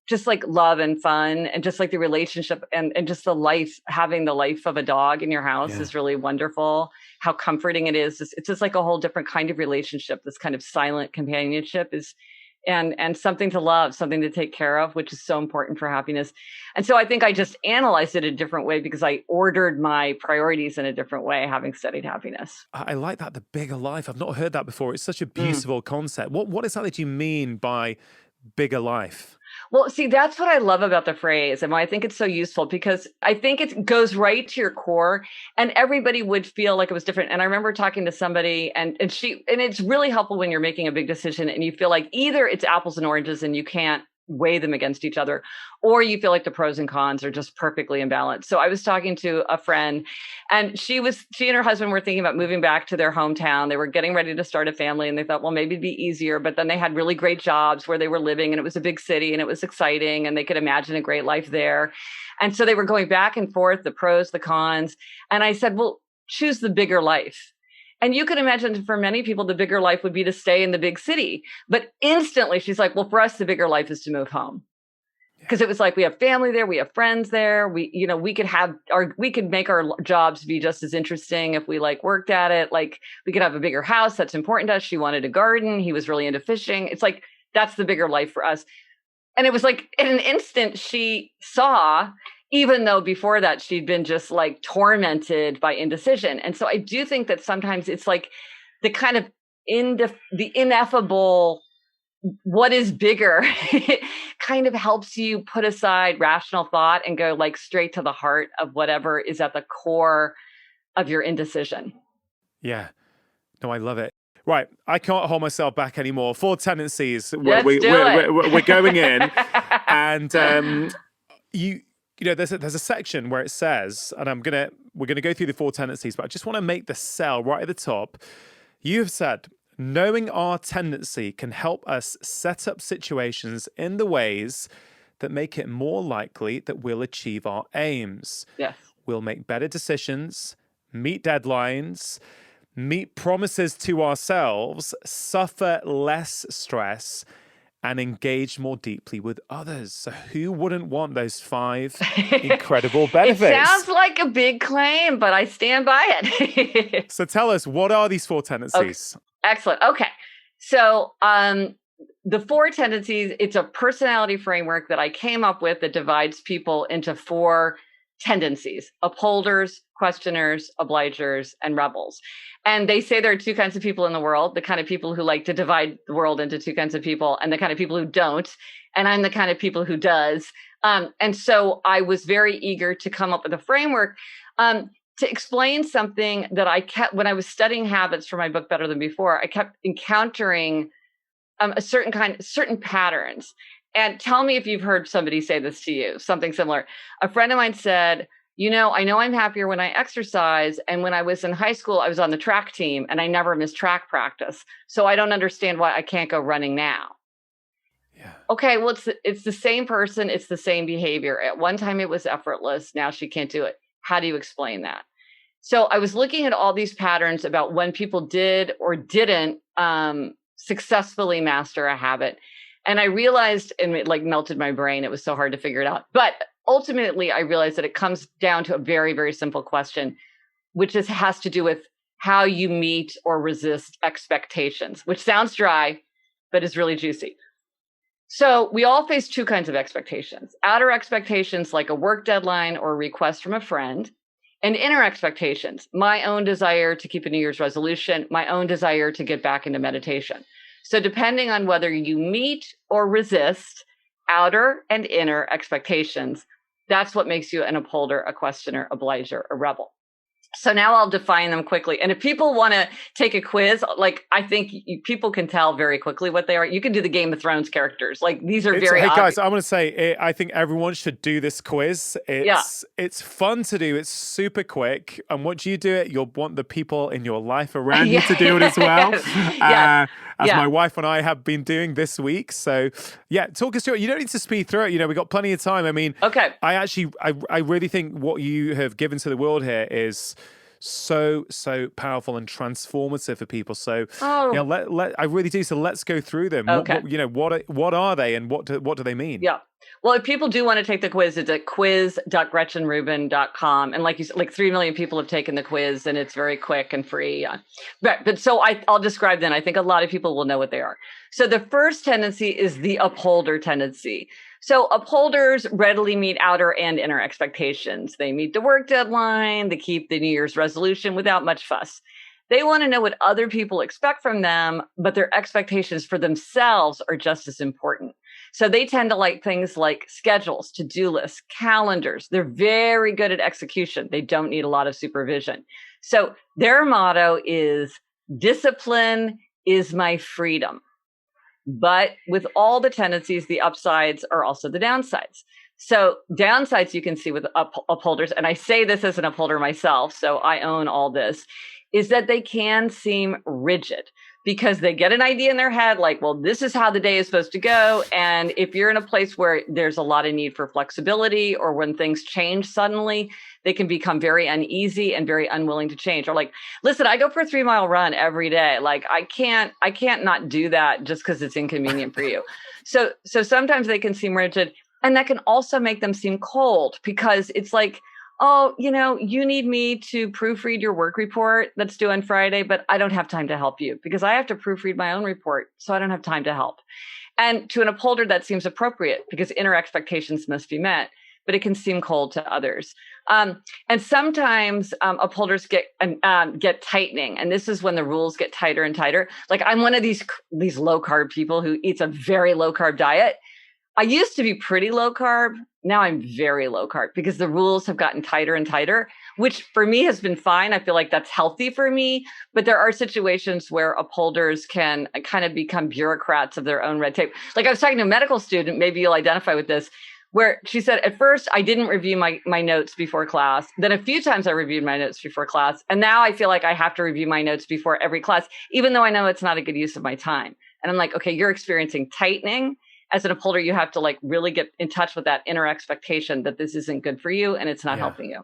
just like love and fun, and just like the relationship and just the life. Having the life of a dog in your house is really wonderful. How comforting it is. It's just like a whole different kind of relationship. This kind of silent companionship is and something to love, something to take care of, which is so important for happiness. And so I think I just analyzed it a different way because I ordered my priorities in a different way, having studied happiness.
I like that, the bigger life. I've not heard that before. It's such a beautiful concept. What is that you mean by bigger life?
Well, see, that's what I love about the phrase, and why I think it's so useful, because I think it goes right to your core, and everybody would feel like it was different. And I remember talking to somebody, and it's really helpful when you're making a big decision and you feel like either it's apples and oranges and you can't weigh them against each other, or you feel like the pros and cons are just perfectly imbalanced. So I was talking to a friend, and she and her husband were thinking about moving back to their hometown. They were getting ready to start a family, and they thought, well, maybe it'd be easier. But then they had really great jobs where they were living, and it was a big city, and it was exciting, and they could imagine a great life there. And so they were going back and forth, the pros, the cons. And I said, well, choose the bigger life. And you could imagine for many people, the bigger life would be to stay in the big city. But instantly she's like, well, for us, the bigger life is to move home. Because it was like, we have family there, we have friends there. We could make our jobs be just as interesting if we worked at it. Like, we could have a bigger house. That's important to us. She wanted a garden. He was really into fishing. It's like, that's the bigger life for us. And it was like, in an instant, she saw, even though before that she'd been just tormented by indecision. And so I do think that sometimes it's like the kind of the ineffable, what is bigger, kind of helps you put aside rational thought and go straight to the heart of whatever is at the core of your indecision.
Yeah. No, I love it. Right, I can't hold myself back anymore. Four tendencies.
Let's do it.
We're going in, and you know, there's a section where it says, and we're gonna go through the four tendencies, but I just want to make the sell right at the top. You have said, knowing our tendency can help us set up situations in the ways that make it more likely that we'll achieve our aims.
Yes.
We'll make better decisions, meet deadlines, meet promises to ourselves, suffer less stress, and engage more deeply with others. So who wouldn't want those 5 incredible benefits?
It sounds like a big claim, but I stand by it.
So tell us, what are these 4 tendencies?
Okay. Excellent. Okay. So the 4 tendencies, it's a personality framework that I came up with that divides people into 4 tendencies: upholders, questioners, obligers, and rebels. And they say there are 2 kinds of people in the world: the kind of people who like to divide the world into 2 kinds of people, and the kind of people who don't. And I'm the kind of people who does. And so I was very eager to come up with a framework to explain something that I kept, when I was studying habits for my book Better Than Before, I kept encountering certain patterns. And tell me if you've heard somebody say this to you, something similar. A friend of mine said, I know I'm happier when I exercise. And when I was in high school, I was on the track team and I never missed track practice. So I don't understand why I can't go running now.
Yeah.
Okay, well, it's the same person. It's the same behavior. At one time it was effortless. Now she can't do it. How do you explain that? So I was looking at all these patterns about when people did or didn't successfully master a habit. And I realized, and it like melted my brain. It was so hard to figure it out. But ultimately, I realized that it comes down to a very, very simple question, which has to do with how you meet or resist expectations, which sounds dry, but is really juicy. So we all face 2 kinds of expectations: outer expectations, like a work deadline or a request from a friend, and inner expectations, my own desire to keep a New Year's resolution, my own desire to get back into meditation. So depending on whether you meet or resist outer and inner expectations, that's what makes you an upholder, a questioner, obliger, a rebel. So now I'll define them quickly. And if people want to take a quiz, like I think people can tell very quickly what they are. You can do the Game of Thrones characters. Like these are very obvious.
Guys, I want to say, I think everyone should do this quiz. It's fun to do. It's super quick. And once you do it, you'll want the people in your life around you to do it as well. As my wife and I have been doing this week. So talk us through it. You don't need to speed through it. We've got plenty of time. I mean,
okay.
I really think what you have given to the world here is so powerful and transformative for people. So I really do. So let's go through them.
Okay.
What are they, and what do they mean?
Yeah. Well, if people do want to take the quiz, it's at quiz.gretchenrubin.com. And like you said, like 3 million people have taken the quiz, and it's very quick and free. But so I'll describe them. I think a lot of people will know what they are. So the first tendency is the upholder tendency. So upholders readily meet outer and inner expectations. They meet the work deadline. They keep the New Year's resolution without much fuss. They want to know what other people expect from them, but their expectations for themselves are just as important. So they tend to like things like schedules, to-do lists, calendars. They're very good at execution. They don't need a lot of supervision. So their motto is, discipline is my freedom. But with all the tendencies, the upsides are also the downsides. So downsides you can see with upholders, and I say this as an upholder myself, so I own all this, is that they can seem rigid because they get an idea in their head like, well, this is how the day is supposed to go. And if you're in a place where there's a lot of need for flexibility, or when things change suddenly, they can become very uneasy and very unwilling to change. Or like, listen, I go for a 3-mile run every day. Like I can't not do that just because it's inconvenient for you. So sometimes they can seem rigid, and that can also make them seem cold because it's like, oh, you need me to proofread your work report that's due on Friday, but I don't have time to help you because I have to proofread my own report. So I don't have time to help. And to an upholder, that seems appropriate because inner expectations must be met, but it can seem cold to others. And sometimes upholders get tightening. And this is when the rules get tighter and tighter. Like I'm one of these low carb people who eats a very low carb diet. I used to be pretty low carb. Now I'm very low carb because the rules have gotten tighter and tighter, which for me has been fine. I feel like that's healthy for me. But there are situations where upholders can kind of become bureaucrats of their own red tape. Like I was talking to a medical student, maybe you'll identify with this, where she said, at first, I didn't review my notes before class. Then a few times I reviewed my notes before class. And now I feel like I have to review my notes before every class, even though I know it's not a good use of my time. And I'm like, okay, you're experiencing tightening. As an upholder, you have to like really get in touch with that inner expectation that this isn't good for you and it's not helping you.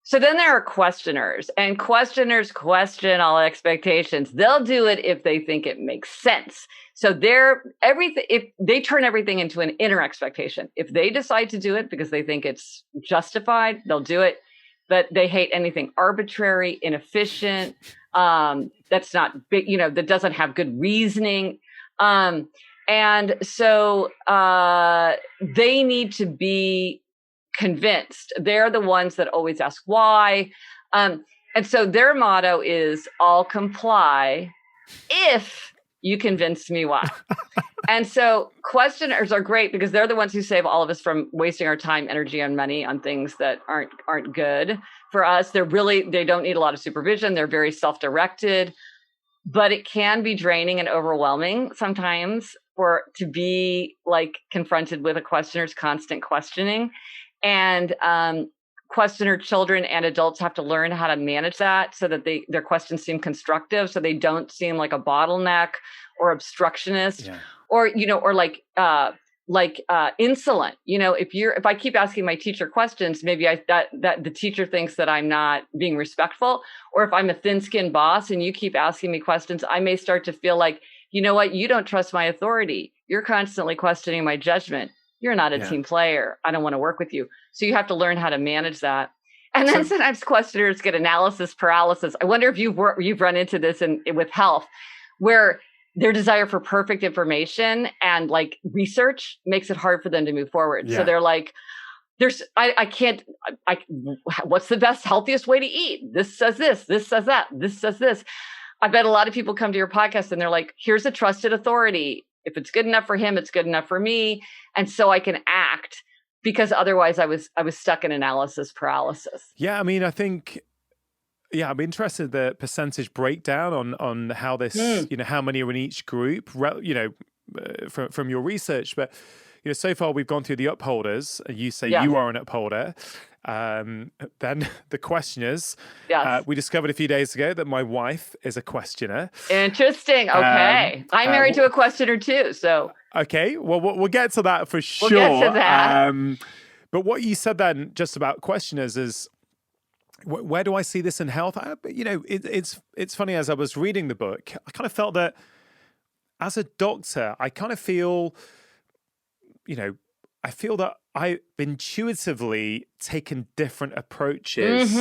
So then there are questioners, and questioners question all expectations. They'll do it if they think it makes sense. So if they turn everything into an inner expectation. If they decide to do it because they think it's justified, they'll do it. But they hate anything arbitrary, inefficient, that's not big, that doesn't have good reasoning. And so they need to be convinced. They're the ones that always ask why. And so their motto is, I'll comply if you convince me why. And so questioners are great because they're the ones who save all of us from wasting our time, energy, and money on things that aren't good for us. They don't need a lot of supervision. They're very self-directed, but it can be draining and overwhelming sometimes to be like confronted with a questioner's constant questioning. And questioner children and adults have to learn how to manage that so that their questions seem constructive, so they don't seem like a bottleneck or obstructionist, or insolent. If I keep asking my teacher questions, maybe that the teacher thinks that I'm not being respectful. Or if I'm a thin-skinned boss and you keep asking me questions, I may start to feel like, you know what, you don't trust my authority. You're constantly questioning my judgment. You're not a team player. I don't want to work with you. So you have to learn how to manage that. And then sometimes questioners get analysis paralysis. I wonder if you've run into this with health, where their desire for perfect information and like research makes it hard for them to move forward. So they're like, what's the best, healthiest way to eat? This says this says that, this says this. I bet a lot of people come to your podcast and they're like, here's a trusted authority. If it's good enough for him, it's good enough for me. And so I can act, because otherwise I was stuck in analysis paralysis. Yeah.
I mean, I think, I'm interested in the percentage breakdown on how this, how many are in each group, from your research. But, so far we've gone through the upholders. You say you are an upholder. Then the questioners. Yes. We discovered a few days ago that my wife is a questioner.
Interesting. Okay. I'm married to a questioner too. So.
Okay. Well, we'll get to that for sure.
We'll get to that.
But what you said then just about questioners is, where do I see this in health? It's funny, as I was reading the book, I kind of felt that as a doctor, I kind of feel, that I've intuitively taken different approaches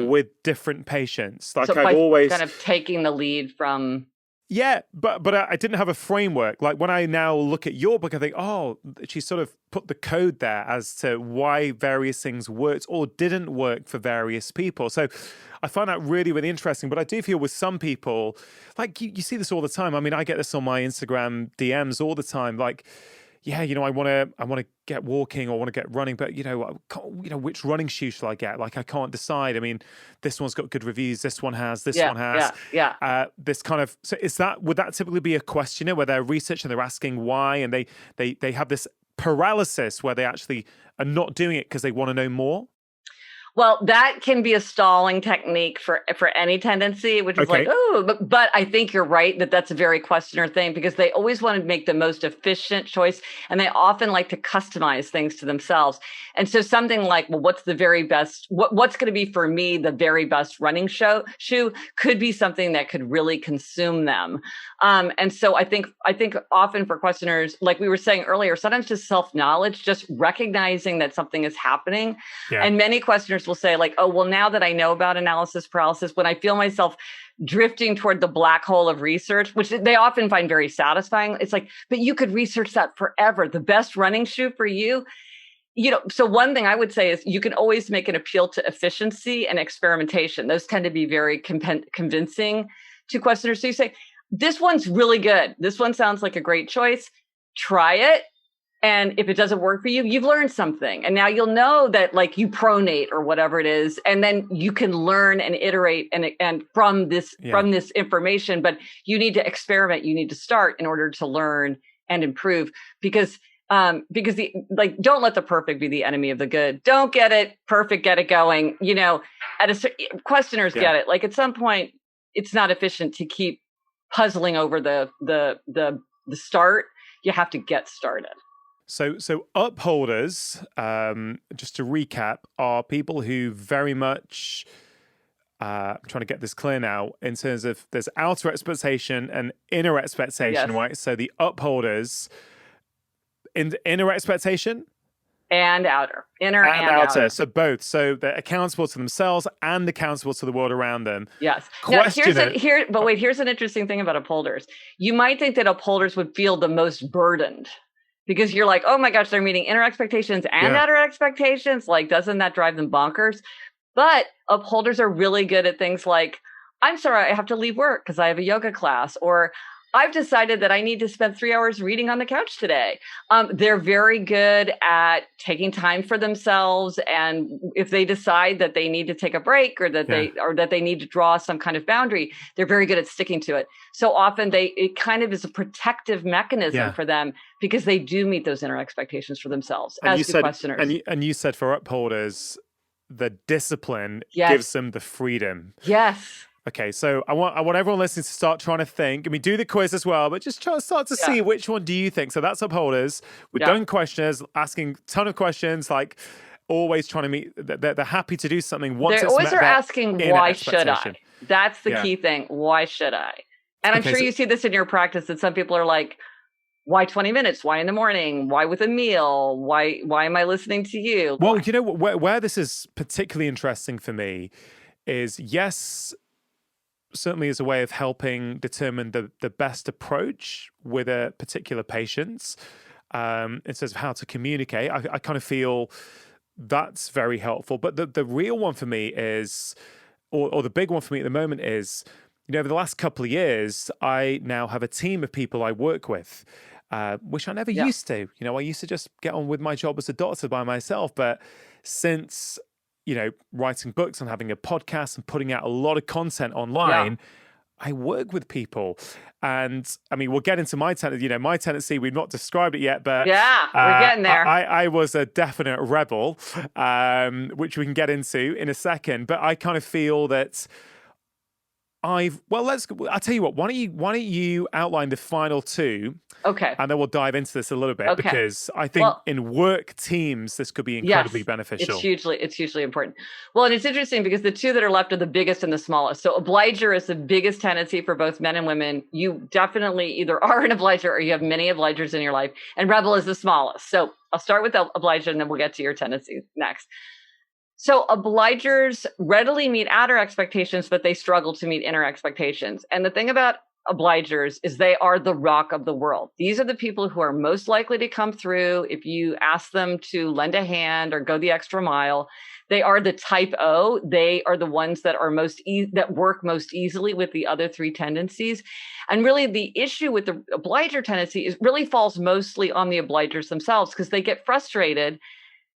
with different patients. Like, so I've always
kind of taking the lead from.
Yeah, but I didn't have a framework. Like when I now look at your book, I think, she sort of put the code there as to why various things worked or didn't work for various people. So I find that really, really interesting. But I do feel with some people, like you see this all the time. I mean, I get this on my Instagram DMs all the time. Like, I want to get walking or want to get running, but which running shoe shall I get? Like, I can't decide. I mean, this one's got good reviews. This one has. This one has. This kind of. So would that typically be a questionnaire where they're researching, they're asking why, and they have this paralysis where they actually are not doing it because they want to know more?
Well, that can be a stalling technique for any tendency, which is but I think you're right that that's a very questioner thing, because they always want to make the most efficient choice, and they often like to customize things to themselves. And so something like, well, what's the very best, what's going to be for me the very best running shoe could be something that could really consume them. And so I think often for questioners, like we were saying earlier, sometimes just self-knowledge, just recognizing that something is happening. And many questioners will say like, oh, well, now that I know about analysis paralysis, when I feel myself drifting toward the black hole of research, which they often find very satisfying, it's like, but you could research that forever. The best running shoe for you. So one thing I would say is you can always make an appeal to efficiency and experimentation. Those tend to be very convincing to questioners. So you say, this one's really good. This one sounds like a great choice. Try it. And if it doesn't work for you, you've learned something. And now you'll know that like you pronate or whatever it is. And then you can learn and iterate and from this information, but you need to experiment. You need to start in order to learn and improve because don't let the perfect be the enemy of the good. Don't get it perfect, get it going. You know, questioners get it. Like at some point, it's not efficient to keep puzzling over the start. You have to get started.
So upholders, just to recap, are people who very much, I'm trying to get this clear now, in terms of there's outer expectation and inner expectation, right? So the upholders, inner expectation?
And outer. Inner and outer.
So both. So they're accountable to themselves and accountable to the world around them.
Yes. Now, here's an interesting thing about upholders. You might think that upholders would feel the most burdened because you're like, oh my gosh, they're meeting inner expectations and outer expectations. Like, doesn't that drive them bonkers? But upholders are really good at things like, I'm sorry, I have to leave work because I have a yoga class, or I've decided that I need to spend 3 hours reading on the couch today. They're very good at taking time for themselves. And if they decide that they need to take a break or that they need to draw some kind of boundary, they're very good at sticking to it. So often it kind of is a protective mechanism for them because they do meet those inner expectations for themselves as do questioners.
And you said for upholders, the discipline gives them the freedom.
Yes.
Okay, so I want everyone listening to start trying to think. I mean, do the quiz as well, but just try to start to see which one do you think. So that's upholders. We're done questioners, asking a ton of questions, like always trying to meet. They're happy to do something. Once they always
are asking, why should I? That's the key thing. Why should I? And I'm sure you see this in your practice that some people are like, why 20 minutes? Why in the morning? Why with a meal? Why am I listening to you?
Well, you know, where this is particularly interesting for me is, certainly as a way of helping determine the best approach with a particular patient in terms of how to communicate. I kind of feel that's very helpful. But the real one for me is, or the big one for me at the moment is, you know, over the last couple of years, I now have a team of people I work with, which I never used to. You know, I used to just get on with my job as a doctor by myself. But since writing books and having a podcast and putting out a lot of content online, I work with people. And I mean, we'll get into my tendency. We've not described it yet, but
we're getting there.
I was a definite rebel, which we can get into in a second. But I kind of feel that I'll tell you what, why don't you outline the final two?
Okay.
And then we'll dive into this a little bit because I think in work teams, this could be incredibly beneficial.
It's hugely important. Well, and it's interesting because the two that are left are the biggest and the smallest. So obliger is the biggest tendency for both men and women. You definitely either are an obliger or you have many obligers in your life. And rebel is the smallest. So I'll start with the obliger and then we'll get to your tendencies next. So obligers readily meet outer expectations, but they struggle to meet inner expectations. And the thing about obligers is they are the rock of the world. These are the people who are most likely to come through if you ask them to lend a hand or go the extra mile. They are the type O. They are the ones that are that work most easily with the other three tendencies. And really the issue with the obliger tendency really falls mostly on the obligers themselves because they get frustrated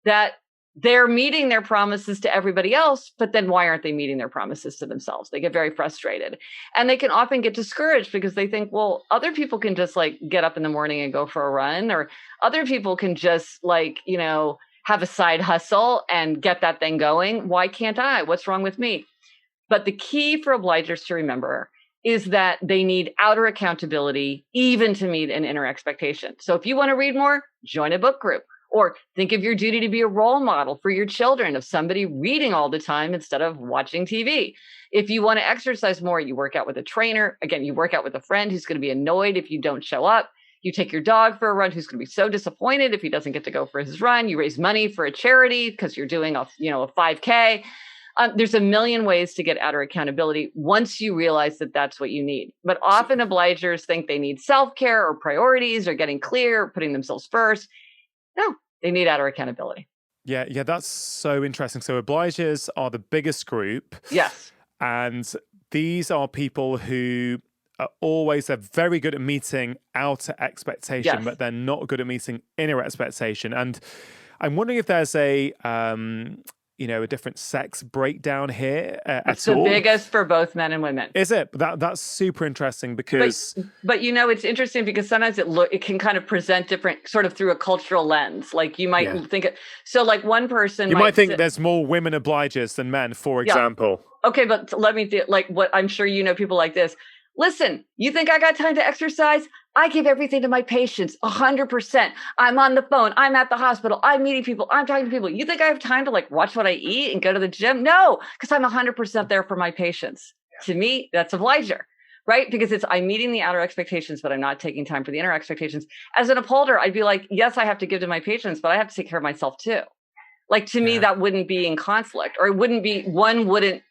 that they're meeting their promises to everybody else, but then why aren't they meeting their promises to themselves? They get very frustrated. And they can often get discouraged because they think, well, other people can just like get up in the morning and go for a run, or other people can just have a side hustle and get that thing going. Why can't I? What's wrong with me? But the key for obligers to remember is that they need outer accountability even to meet an inner expectation. So if you want to read more, join a book group. Or think of your duty to be a role model for your children of somebody reading all the time instead of watching TV. If you want to exercise more, you work out with a trainer. Again, you work out with a friend who's going to be annoyed if you don't show up. You take your dog for a run who's going to be so disappointed if he doesn't get to go for his run. You raise money for a charity because you're doing a 5K. There's a million ways to get outer accountability once you realize that that's what you need. But often obligers think they need self-care or priorities or getting clear, or putting themselves first. No, they need outer accountability.
Yeah, that's so interesting. So obligers are the biggest group.
Yes.
And these are people who are always, they're very good at meeting outer expectation,
Yes.
but they're not good at meeting inner expectation. And I'm wondering if there's a different sex breakdown here
It's
at
the
all.
biggest for both men and women.
Is it? That's super interesting because...
But it's interesting because sometimes it can kind of present different sort of through a cultural lens. Like you might think it. So like one person
might think there's more women obligers than men, for example.
Okay, but let me like what I'm sure people like this. Listen, you think I got time to exercise? I give everything to my patients, 100%. I'm on the phone. I'm at the hospital. I'm meeting people. I'm talking to people. You think I have time to like watch what I eat and go to the gym? No, because I'm 100% there for my patients. To me, that's obliger, right? Because I'm meeting the outer expectations, but I'm not taking time for the inner expectations. As an upholder, I'd be like, yes, I have to give to my patients, but I have to take care of myself too. Like to me, that wouldn't be in conflict, or it wouldn't be, one wouldn't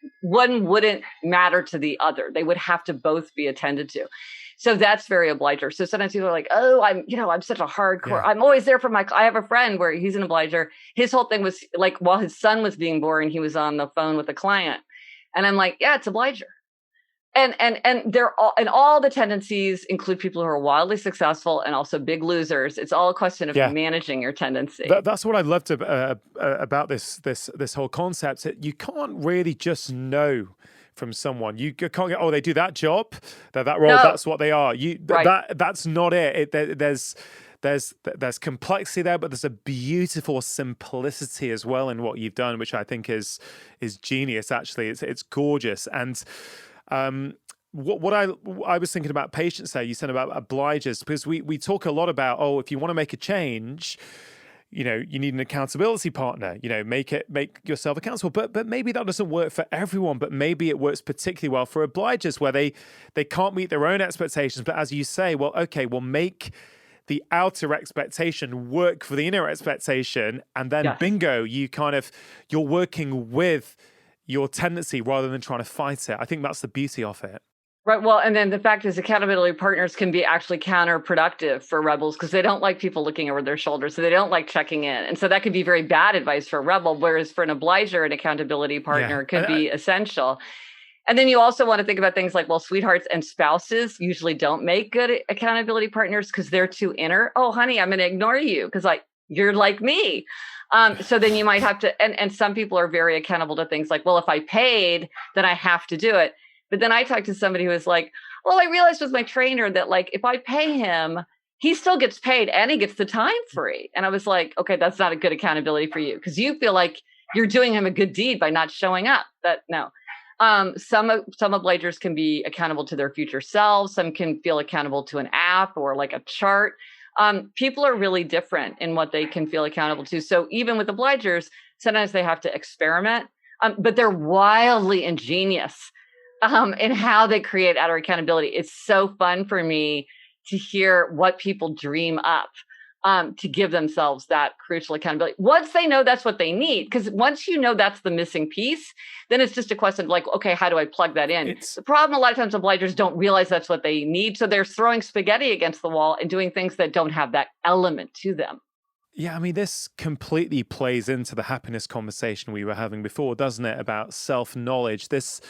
matter to the other. They would have to both be attended to. So that's very obliger. So sometimes people are like, oh, I'm such a hardcore. I'm always there for I have a friend where he's an obliger. His whole thing was like, while his son was being born, he was on the phone with a client. And I'm like, yeah, it's obliger. And they're all the tendencies include people who are wildly successful and also big losers. It's all a question of managing your tendency.
That's what I loved about this whole concept. You can't really just know from someone. You can't go, oh, they do that job, that role, that's what they are. That's not it. There's complexity there, but there's a beautiful simplicity as well in what you've done, which I think is genius. Actually, it's gorgeous. And what I was thinking about patience there, you said about obligers, because we talk a lot about, if you want to make a change, you need an accountability partner, make yourself accountable. But maybe that doesn't work for everyone, but maybe it works particularly well for obligers where they can't meet their own expectations. But as you say, we'll make the outer expectation work for the inner expectation. And then bingo, you're working with your tendency rather than trying to fight it. I think that's the beauty of it.
Right. Well, and then the fact is accountability partners can be actually counterproductive for rebels because they don't like people looking over their shoulders. So they don't like checking in. And so that could be very bad advice for a rebel, whereas for an obliger, an accountability partner could be essential. And then you also want to think about things like, sweethearts and spouses usually don't make good accountability partners because they're too inner. Oh, honey, I'm going to ignore you because you're like me. So then you might have to, and some people are very accountable to things like, if I paid, then I have to do it. But then I talked to somebody who was like, I realized with my trainer that if I pay him, he still gets paid and he gets the time free. And I was like, okay, that's not a good accountability for you because you feel like you're doing him a good deed by not showing up. No. Some obligers can be accountable to their future selves. Some can feel accountable to an app or like a chart. People are really different in what they can feel accountable to. So even with obligers, sometimes they have to experiment, but they're wildly ingenious in how they create outer accountability. It's so fun for me to hear what people dream up to give themselves that crucial accountability. Once they know that's what they need, because once you know that's the missing piece, then it's just a question of okay, how do I plug that in? The problem a lot of times obligers don't realize that's what they need. So they're throwing spaghetti against the wall and doing things that don't have that element to them.
Yeah, I mean, this completely plays into the happiness conversation we were having before, doesn't it? About self-knowledge. This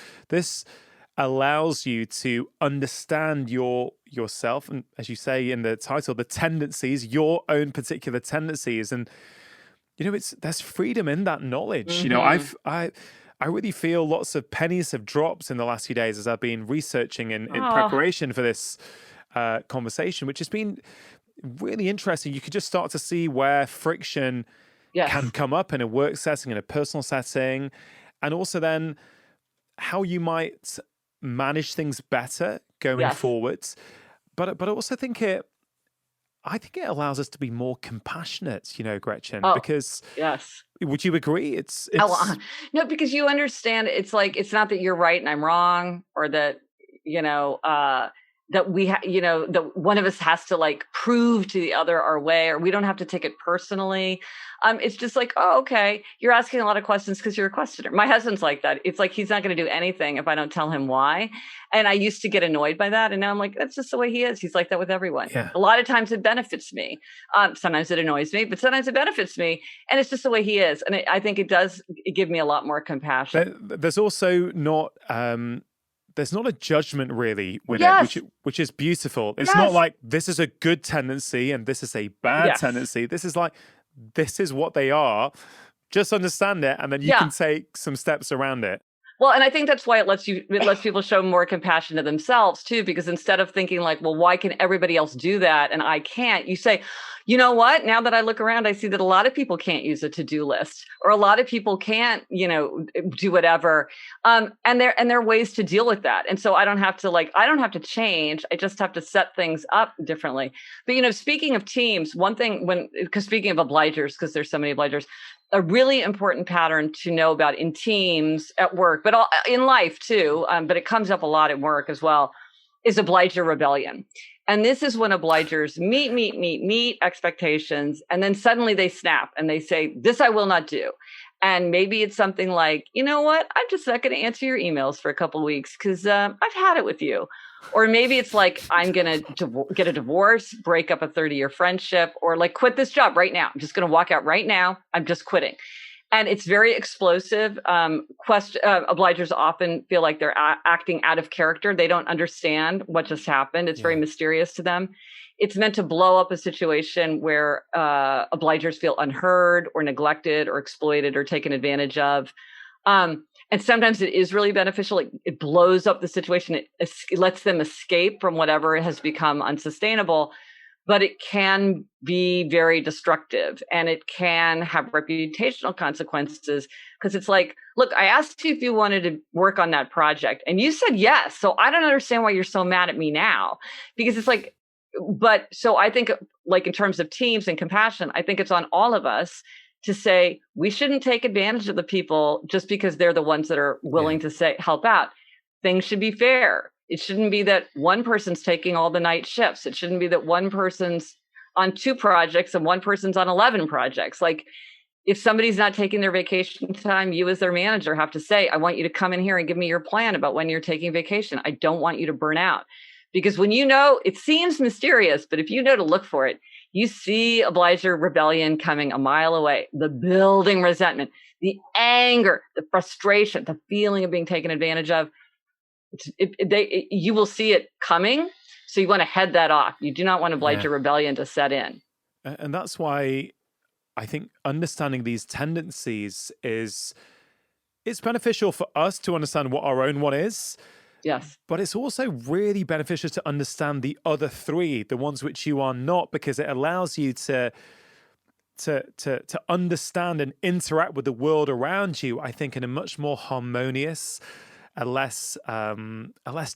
allows you to understand yourself, and as you say in the title, the tendencies, your own particular tendencies, and there's freedom in that knowledge. Mm-hmm. I really feel lots of pennies have dropped in the last few days as I've been researching in preparation for this conversation, which has been really interesting. You could just start to see where friction can come up in a work setting, in a personal setting, and also then how you might manage things better going forwards. But I also think it allows us to be more compassionate, Gretchen, because would you agree? It's
no, because you understand it's it's not that you're right and I'm wrong, or that that we that one of us has to prove to the other our way, or we don't have to take it personally. It's just okay, you're asking a lot of questions because you're a questioner. My husband's like that. It's he's not going to do anything if I don't tell him why. And I used to get annoyed by that. And now I'm like, that's just the way he is. He's like that with everyone. Yeah. A lot of times it benefits me. Sometimes it annoys me, but sometimes it benefits me. And it's just the way he is. And I think it does give me a lot more compassion.
There's also not there's not a judgment really with it,
Yes.
which is beautiful. It's not
Yes.
like this is a good tendency and this is a bad
Yes.
tendency. This is like, this is what they are. Just understand it, and then you
Yeah.
can take some steps around it.
Well, and I think that's why it lets people show more compassion to themselves too, because instead of thinking like, well, why can everybody else do that and I can't? You say, you know what? Now that I look around, I see that a lot of people can't use a to-do list, or a lot of people can't, do whatever. And there are ways to deal with that. And so I don't have to change. I just have to set things up differently. But speaking of teams, one thing because speaking of obligers, because there's so many obligers, a really important pattern to know about in teams at work, but in life too, but it comes up a lot at work as well, is obliger rebellion. And this is when obligers meet expectations, and then suddenly they snap and they say, this I will not do. And maybe it's something like, you know what, I'm just not going to answer your emails for a couple of weeks because I've had it with you. Or maybe it's like, I'm going to get a divorce, break up a 30-year friendship, or like quit this job right now. I'm just going to walk out right now. I'm just quitting. And it's very explosive. Obligers often feel like they're acting out of character. They don't understand what just happened. It's very mysterious to them. It's meant to blow up a situation where obligers feel unheard or neglected or exploited or taken advantage of. And sometimes it is really beneficial. It blows up the situation. It lets them escape from whatever has become unsustainable. But it can be very destructive, and it can have reputational consequences, because it's like, look, I asked you if you wanted to work on that project and you said yes. So I don't understand why you're so mad at me now, because it's like, but so I think like in terms of teams and compassion, I think it's on all of us to say, we shouldn't take advantage of the people just because they're the ones that are willing to help out. Things should be fair. It shouldn't be that one person's taking all the night shifts. It shouldn't be that one person's on 2 projects and one person's on 11 projects. Like, if somebody's not taking their vacation time, you as their manager have to say, I want you to come in here and give me your plan about when you're taking vacation. I don't want you to burn out. Because when it seems mysterious, but if you know to look for it, you see obliger rebellion coming a mile away, the building resentment, the anger, the frustration, the feeling of being taken advantage of. You will see it coming. So you want to head that off. You do not want obliger rebellion to set in.
And that's why I think understanding these tendencies it's beneficial for us to understand what our own one is.
Yes.
But it's also really beneficial to understand the other 3, the ones which you are not, because it allows you to understand and interact with the world around you, I think, in a much more harmonious, a less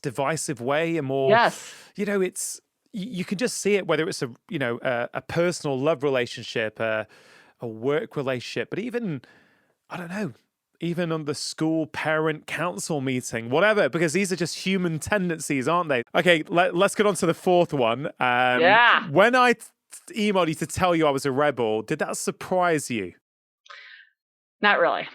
divisive way, a more, it's, you can just see it, whether it's a personal love relationship, a work relationship, but even, I don't know, even on the school parent council meeting, whatever, because these are just human tendencies, aren't they? Okay, let's get on to the 4th one. When I emailed you to tell you I was a rebel, did that surprise you?
Not really.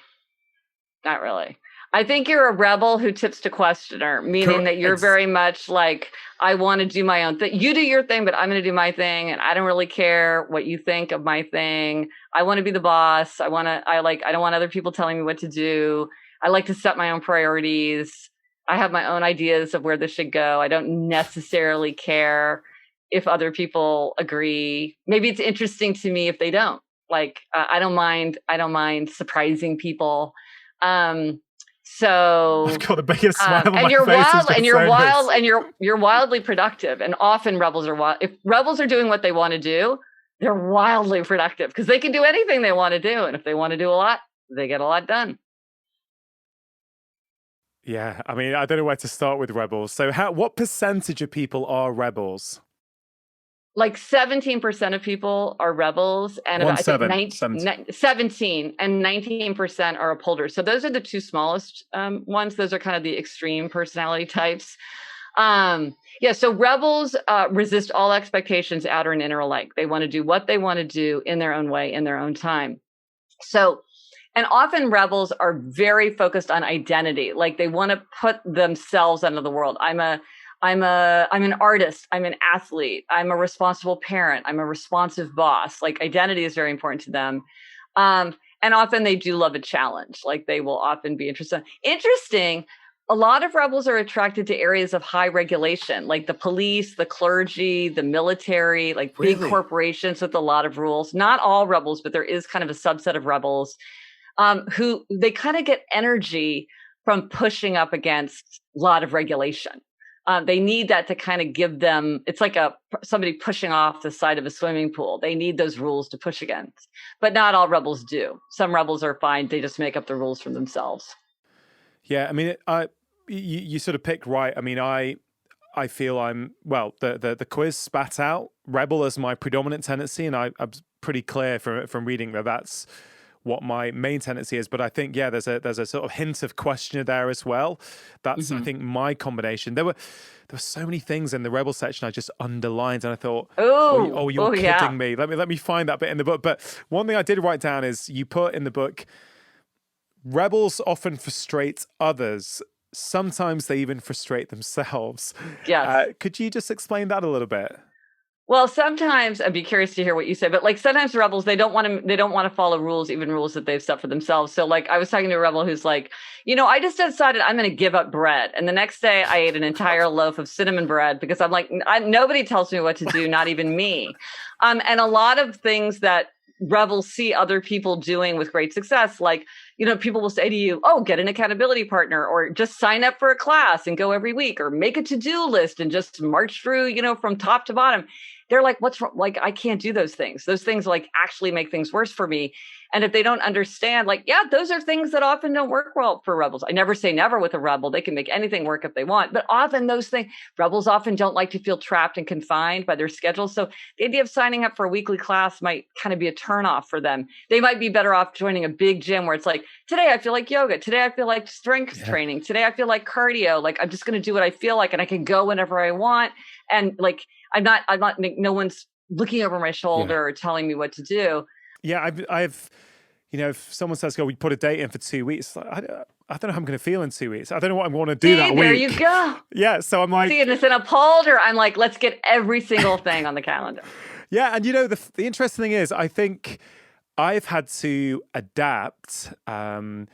I think you're a rebel who tips to questioner, meaning that you're very much like, I want to do my own thing. You do your thing, but I'm going to do my thing. And I don't really care what you think of my thing. I want to be the boss. I don't want other people telling me what to do. I like to set my own priorities. I have my own ideas of where this should go. I don't necessarily care if other people agree. Maybe it's interesting to me if they don't. Like, I don't mind surprising people. So
I've got the biggest smile on my
and you're
face
wild, and you're wild, and you're wildly productive. And often rebels are wild. If rebels are doing what they want to do, they're wildly productive because they can do anything they want to do. And if they want to do a lot, they get a lot done.
Yeah, I mean, I don't know where to start with rebels. So what percentage of people are rebels?
Like 17% of people are rebels, and about 17 and 19% are upholders. So those are the 2 smallest ones. Those are kind of the extreme personality types. So rebels resist all expectations, outer and inner alike. They want to do what they want to do in their own way, in their own time. So, and often rebels are very focused on identity. Like they want to put themselves into the world. I'm an artist. I'm an athlete. I'm a responsible parent. I'm a responsive boss. Like identity is very important to them. And often they do love a challenge. Like they will often be interesting. A lot of rebels are attracted to areas of high regulation, like the police, the clergy, the military, like big
Really?
corporations with a lot of rules. Not all rebels, but there is kind of a subset of rebels who they kind of get energy from pushing up against a lot of regulation. They need that to kind of give them, it's like somebody pushing off the side of a swimming pool. They need those rules to push against, but not all rebels do. Some rebels are fine. They just make up the rules for themselves.
Yeah, I mean, you sort of picked right. I mean, I feel the quiz spat out rebel as my predominant tendency, and I'm pretty clear from reading that that's what my main tendency is. But I think, yeah, there's a sort of hint of questioner there as well. That's I think my combination. There were so many things in the rebel section I just underlined, and I thought, you're kidding me. Let me find that bit in the book. But one thing I did write down is you put in the book, rebels often frustrate others. Sometimes they even frustrate themselves.
Yes.
Could you just explain that a little bit?
Well, sometimes I'd be curious to hear what you say, but like sometimes rebels, they don't want to follow rules, even rules that they've set for themselves. So like I was talking to a rebel who's like, I just decided I'm going to give up bread. And the next day I ate an entire loaf of cinnamon bread because I'm like, nobody tells me what to do, not even me. And a lot of things that rebels see other people doing with great success, like, people will say to you, oh, get an accountability partner, or just sign up for a class and go every week, or make a to-do list and just march through, from top to bottom. They're like, what's wrong? Like, I can't do those things. Those things like actually make things worse for me. And if they don't understand, like, yeah, those are things that often don't work well for rebels. I never say never with a rebel. They can make anything work if they want. But often rebels often don't like to feel trapped and confined by their schedule. So the idea of signing up for a weekly class might kind of be a turnoff for them. They might be better off joining a big gym where it's like, today I feel like yoga. Today I feel like strength training. Today I feel like cardio. Like, I'm just going to do what I feel like, and I can go whenever I want. And like, no one's looking over my shoulder or telling me what to do.
Yeah, I've if someone says, "Go, we put a date in for 2 weeks," like, I don't know how I'm going to feel in 2 weeks. I don't know what I'm going to do that week.
There you go.
Yeah, so I'm like,
and it's in a polder. I'm like, let's get every single thing on the calendar.
Yeah, and the interesting thing is, I think I've had to adapt. I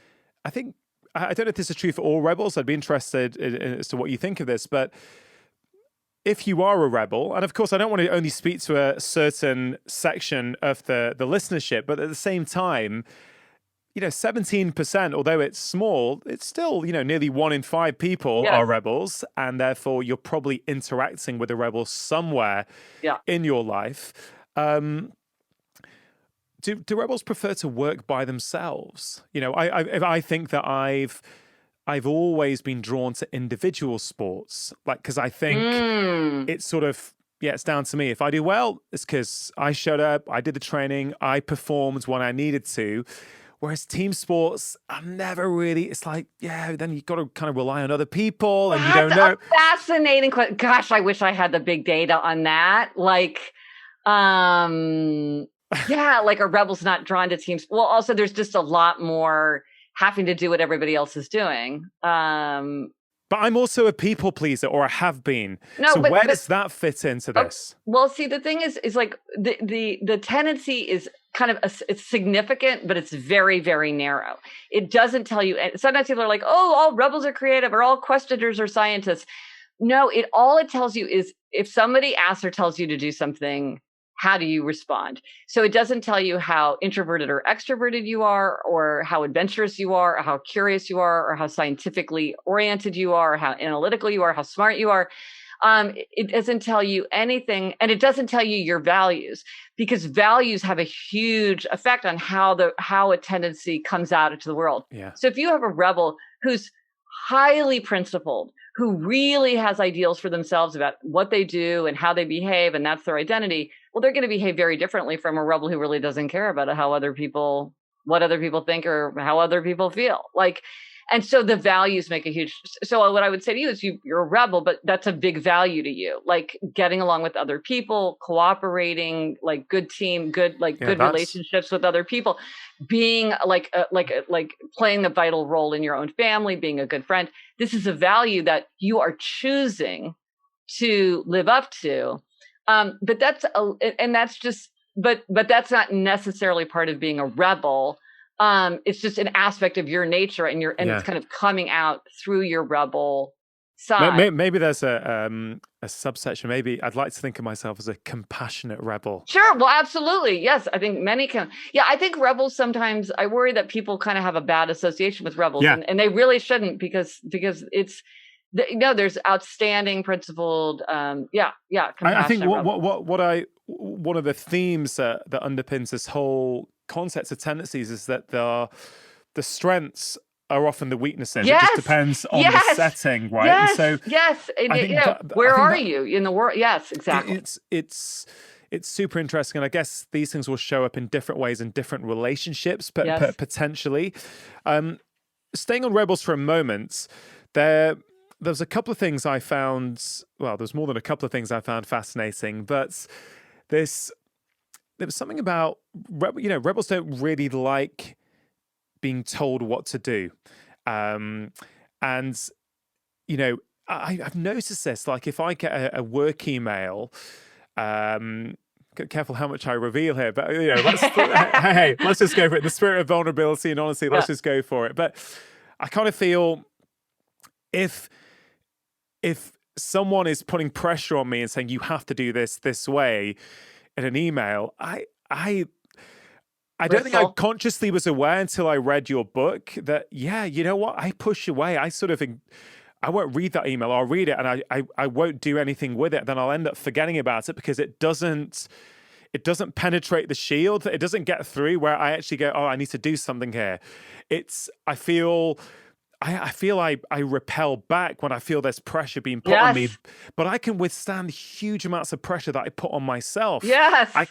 think I don't know if this is true for all rebels. I'd be interested as to what you think of this, but if you are a rebel, and of course I don't want to only speak to a certain section of the listenership, but at the same time, 17%, although it's small, it's still, nearly 1 in 5 people are rebels, and therefore you're probably interacting with a rebel somewhere in your life. Do rebels prefer to work by themselves? I think that I've always been drawn to individual sports, because I think it's sort of, it's down to me. If I do well, it's because I showed up, I did the training, I performed when I needed to. Whereas team sports, I'm never really, it's like, then you've got to kind of rely on other people and you don't know.
Fascinating question. Gosh, I wish I had the big data on that. Like, like a rebel's not drawn to teams. Well, also there's just a lot more having to do what everybody else is doing.
But I'm also a people pleaser, or I have been. Where does that fit into this?
Well, see, the thing is like the tendency is kind of it's significant, but it's very, very narrow. It doesn't tell you. Sometimes people are like, "Oh, all rebels are creative, or all questioners are scientists." No, all it tells you is if somebody asks or tells you to do something, how do you respond? So it doesn't tell you how introverted or extroverted you are, or how adventurous you are, or how curious you are, or how scientifically oriented you are, or how analytical you are, how smart you are. It doesn't tell you anything, and it doesn't tell you your values, because values have a huge effect on how a tendency comes out into the world.
Yeah.
So if you have a rebel who's highly principled, who really has ideals for themselves about what they do and how they behave, and that's their identity, well, they're going to behave very differently from a rebel who really doesn't care about what other people think or how other people feel. And so the values make a huge. So what I would say to you is you're a rebel, but that's a big value to you. Like getting along with other people, cooperating, like good team, good relationships with other people, being like playing the vital role in your own family, being a good friend. This is a value that you are choosing to live up to. But that's not necessarily part of being a rebel. It's just an aspect of your nature, and it's kind of coming out through your rebel side.
Maybe there's a subsection. Maybe I'd like to think of myself as a compassionate rebel.
Sure. Well, absolutely. Yes. I think many can. Yeah. I think rebels sometimes, I worry that people kind of have a bad association with rebels, and they really shouldn't, because it's, there's outstanding principled,
I think one of the themes that underpins this whole concept of tendencies is that the strengths are often the weaknesses.
Yes.
It just depends on the setting, right?
Yes.
And so
where are you in the world? Yes, exactly.
It's super interesting, and I guess these things will show up in different ways in different relationships, but potentially. Staying on rebels for a moment, there's a couple of things I found. Well, there's more than a couple of things I found fascinating, but there was something about rebels don't really like being told what to do, and I've noticed this. Like if I get a work email, careful how much I reveal here, but let's just go for it. In the spirit of vulnerability and honesty, let's just go for it. But I kind of feel if someone is putting pressure on me and saying you have to do this way in an email, I don't think I consciously was aware until I read your book that, you know what, I push away. I won't read that email. I'll read it and I won't do anything with it. Then I'll end up forgetting about it because it doesn't penetrate the shield. It doesn't get through where I actually go, oh, I need to do something here. I feel I repel back when I feel there's pressure being put on me, but I can withstand huge amounts of pressure that I put on myself.
Yes.
I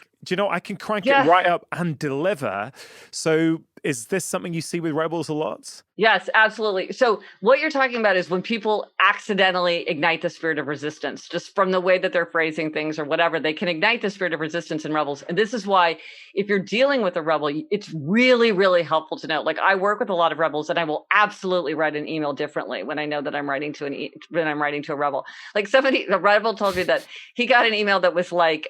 can crank it right up and deliver. So is this something you see with rebels a lot?
Yes, absolutely. So what you're talking about is when people accidentally ignite the spirit of resistance, just from the way that they're phrasing things or whatever, they can ignite the spirit of resistance in rebels. And this is why if you're dealing with a rebel, it's really, really helpful to know. Like I work with a lot of rebels, and I will absolutely write an email differently when I know that I'm writing to a rebel. Like the rebel told me that he got an email that was like,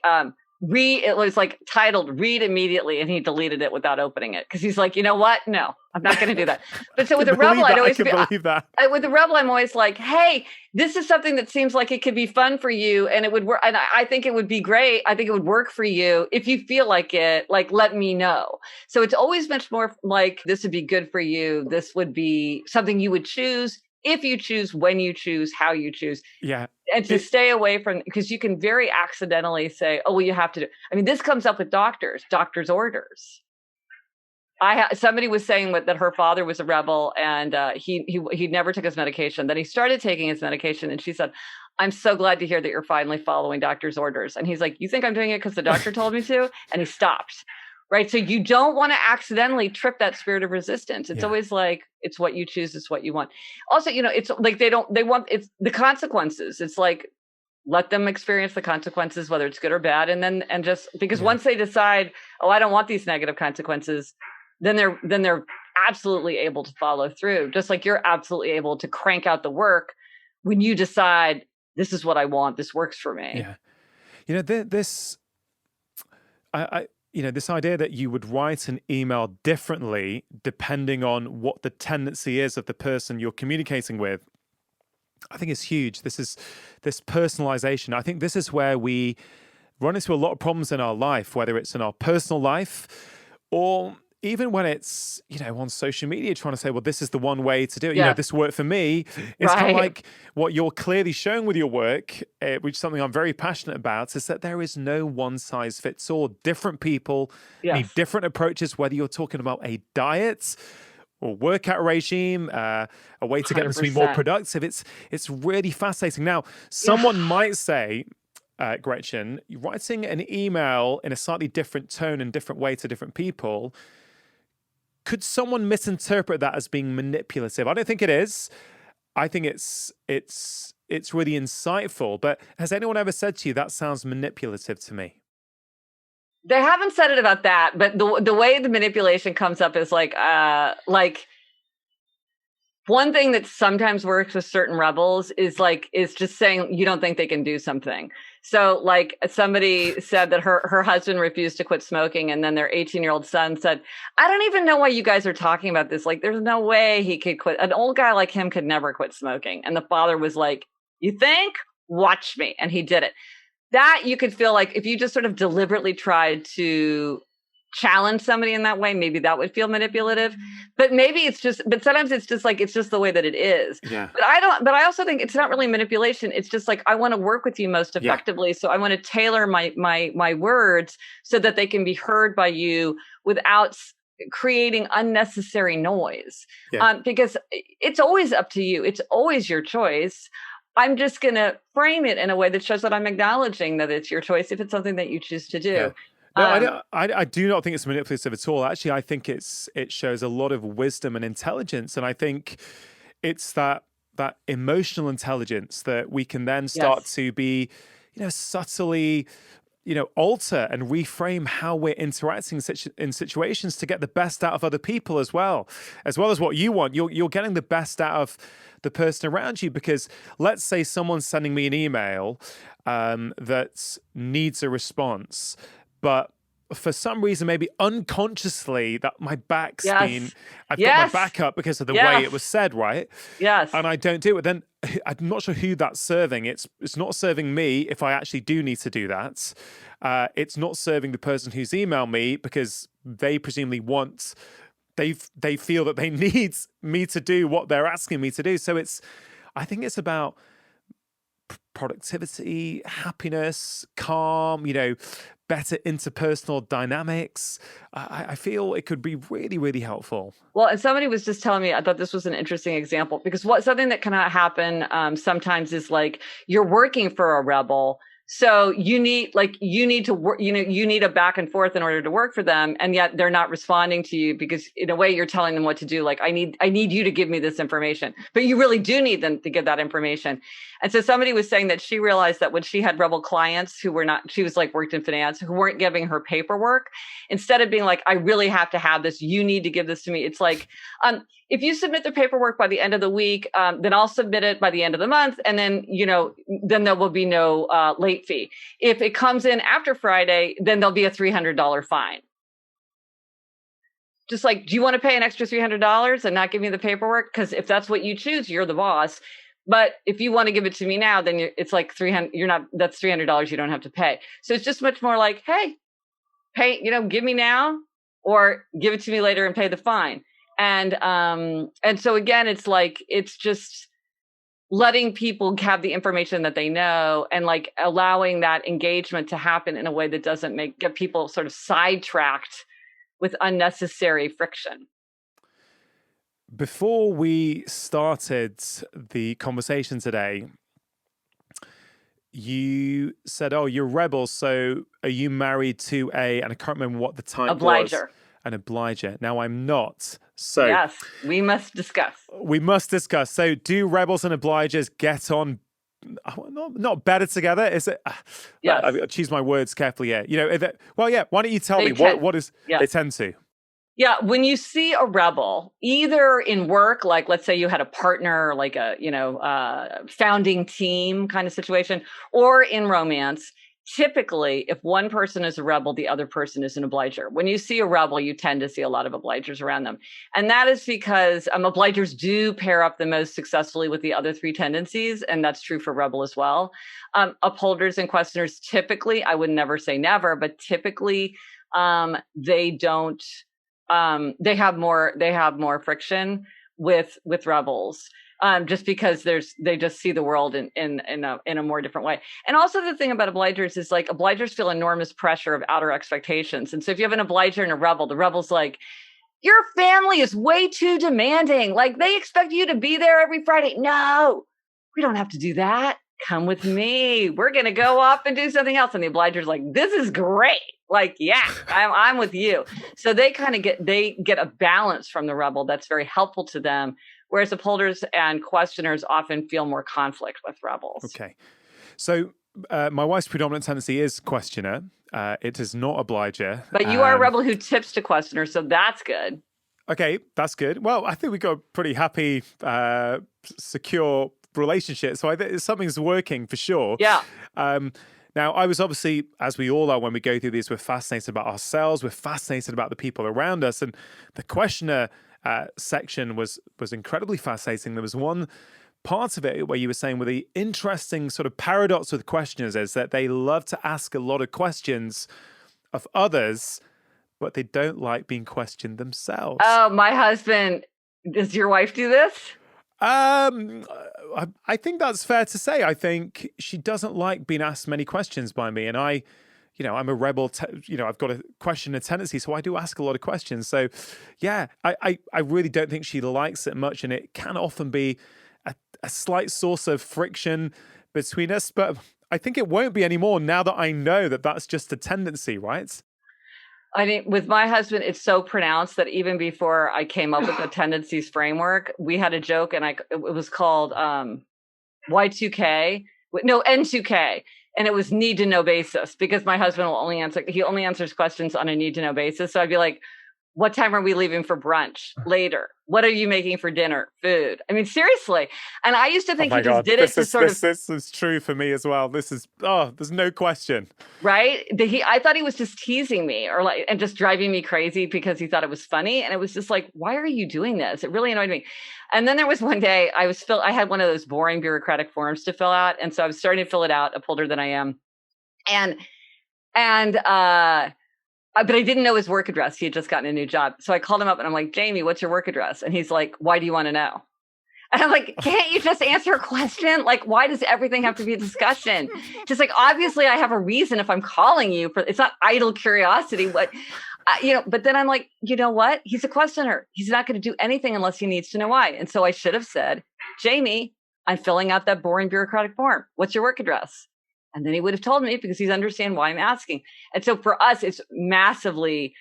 it was like titled "Read Immediately," and he deleted it without opening it because he's like, you know what? No, I'm not going to do that. But so with a rebel, with a rebel, I'm always like, hey, this is something that seems like it could be fun for you, and it would work. And I think it would be great. I think it would work for you if you feel like it. Like, let me know. So it's always much more like this would be good for you. This would be something you would choose. If you choose, when you choose, how you choose.
Yeah.
And to stay away from, because you can very accidentally say, oh, well, you have to do. I mean, this comes up with doctors' orders. Somebody was saying that her father was a rebel, and he never took his medication. Then he started taking his medication, and she said, I'm so glad to hear that you're finally following doctor's orders. And he's like, you think I'm doing it because the doctor told me to? And he stopped. Right. So you don't want to accidentally trip that spirit of resistance. It's always like, it's what you choose. It's what you want. Also, it's like, it's the consequences. It's like, let them experience the consequences, whether it's good or bad. And just because once they decide, oh, I don't want these negative consequences, then they're absolutely able to follow through. Just like you're absolutely able to crank out the work when you decide, this is what I want. This works for me.
Yeah. This idea that you would write an email differently depending on what the tendency is of the person you're communicating with, I think is huge. This personalization. I think this is where we run into a lot of problems in our life, whether it's in our personal life or even when it's, on social media trying to say, well, this is the one way to do it. This worked for me. It's kind of like what you're clearly showing with your work, which is something I'm very passionate about, is that there is no one size fits all. Different people need different approaches, whether you're talking about a diet or workout regime, a way to get them to be more productive. It's really fascinating. Now, someone might say, Gretchen, writing an email in a slightly different tone and different way to different people, could someone misinterpret that as being manipulative? I don't think it is. I think it's really insightful. But has anyone ever said to you, that sounds manipulative to me?
They haven't said it about that, but the way the manipulation comes up is like one thing that sometimes works with certain rebels is just saying you don't think they can do something. So like somebody said that her husband refused to quit smoking, and then their 18-year-old son said, I don't even know why you guys are talking about this. Like, there's no way he could quit. An old guy like him could never quit smoking. And the father was like, you think? Watch me. And he did it. That you could feel like if you just sort of deliberately tried to challenge somebody in that way, maybe that would feel manipulative. But maybe it's just, but sometimes it's just like, it's just the way that it is.
Yeah.
But I also think it's not really manipulation. It's just like, I want to work with you most effectively. Yeah. So I want to tailor my words so that they can be heard by you without creating unnecessary noise.
Yeah.
Because it's always up to you. It's always your choice. I'm just going to frame it in a way that shows that I'm acknowledging that it's your choice if it's something that you choose to do.
Yeah. No, I do not think it's manipulative at all. Actually, I think it shows a lot of wisdom and intelligence. And I think it's that emotional intelligence that we can then start to be, subtly, alter and reframe how we're interacting in situations to get the best out of other people as well as what you want. You're getting the best out of the person around you, because let's say someone's sending me an email that needs a response, but for some reason, maybe unconsciously, that my back's been, I've got my back up because of the way it was said, right?
Yes.
And I don't do it. Then I'm not sure who that's serving. It's not serving me if I actually do need to do that. It's not serving the person who's emailed me because they presumably they feel that they need me to do what they're asking me to do. So I think it's about productivity, happiness, calm, better interpersonal dynamics. I feel it could be really, really helpful.
Well, and somebody was just telling me, I thought this was an interesting example, because something that can happen sometimes is like you're working for a rebel. So you need to work, you need a back and forth in order to work for them. And yet they're not responding to you because in a way you're telling them what to do. Like, I need you to give me this information, but you really do need them to give that information. And so somebody was saying that she realized that when she had rebel clients who were not, she was like worked in finance, who weren't giving her paperwork, instead of being like, I really have to have this, you need to give this to me. It's like, if you submit the paperwork by the end of the week, then I'll submit it by the end of the month. And then, then there will be no late fee. If it comes in after Friday, then there'll be a $300 fine. Just like, do you want to pay an extra $300 and not give me the paperwork? Because if that's what you choose, you're the boss. But if you want to give it to me now, then it's like $300. That's $300 you don't have to pay. So it's just much more like, hey, pay, give me now, or give it to me later and pay the fine. And so again, it's like, it's just letting people have the information that they know, and like allowing that engagement to happen in a way that doesn't get people sort of sidetracked with unnecessary friction.
Before we started the conversation today, you said, oh, you're rebel. So are you married to and I can't remember what the type
Obliger.
was. An obliger. Now I'm not. So
yes, we must discuss.
So do rebels and obligers get on not better together? Is it?
Yes.
I choose my words carefully here. Why don't you tell me what is they tend to?
Yeah, when you see a rebel, either in work, like let's say you had a partner, like a founding team kind of situation, or in romance, typically if one person is a rebel, the other person is an obliger. When you see a rebel, you tend to see a lot of obligers around them. And that is because obligers do pair up the most successfully with the other three tendencies, and that's true for rebel as well. Upholders and questioners typically, I would never say never, but typically they don't. They have more friction with rebels, just because they just see the world in a more different way. And also the thing about obligers is like obligers feel enormous pressure of outer expectations. And so if you have an obliger and a rebel, the rebel's like, your family is way too demanding. Like they expect you to be there every Friday. No, we don't have to do that. Come with me. We're going to go off and do something else. And the obliger's like, this is great. Like, yeah, I'm with you. So they kind of get a balance from the rebel that's very helpful to them. Whereas upholders and questioners often feel more conflict with rebels.
Okay. So my wife's predominant tendency is questioner. It is not obliger.
But you are a rebel who tips to questioner. So that's good.
Okay, that's good. Well, I think we got a pretty happy, secure relationship. So something's working for sure.
Yeah.
Now, I was obviously, as we all are when we go through these, we're fascinated about ourselves, we're fascinated about the people around us. And the questioner section was incredibly fascinating. There was one part of it where you were saying, well, the interesting sort of paradox with questioners is that they love to ask a lot of questions of others, but they don't like being questioned themselves.
Oh, my husband, does your wife do this?
I think that's fair to say. I think she doesn't like being asked many questions by me, and I'm a rebel. I've got a questioner tendency, so I do ask a lot of questions. So, yeah, I really don't think she likes it much, and it can often be a slight source of friction between us. But I think it won't be anymore now that I know that that's just a tendency, right?
I mean, with my husband, it's so pronounced that even before I came up with the tendencies framework, we had a joke, and it was called Y2K, no, N2K, and it was need to know basis, because my husband he only answers questions on a need to know basis. So I'd be like, what time are we leaving for brunch? Later. What are you making for dinner? Food. I mean, seriously. And I used to think he just did it to sort of...
This is true for me as well. There's no question.
Right? I thought he was just teasing me and just driving me crazy because he thought it was funny. And it was just like, why are you doing this? It really annoyed me. And then there was one day I had one of those boring bureaucratic forms to fill out. And so I was starting to fill it out, older than I am. But I didn't know his work address. He had just gotten a new job. So I called him up and I'm like, Jamie, what's your work address? And he's like, why do you want to know? And I'm like, can't you just answer a question? Like, why does everything have to be a discussion? Just like, obviously I have a reason if I'm calling you it's not idle curiosity. But then I'm like, you know what? He's a questioner. He's not going to do anything unless he needs to know why. And so I should have said, Jamie, I'm filling out that boring bureaucratic form. What's your work address? And then he would have told me, because he's understand why I'm asking. And so for us, it's massively,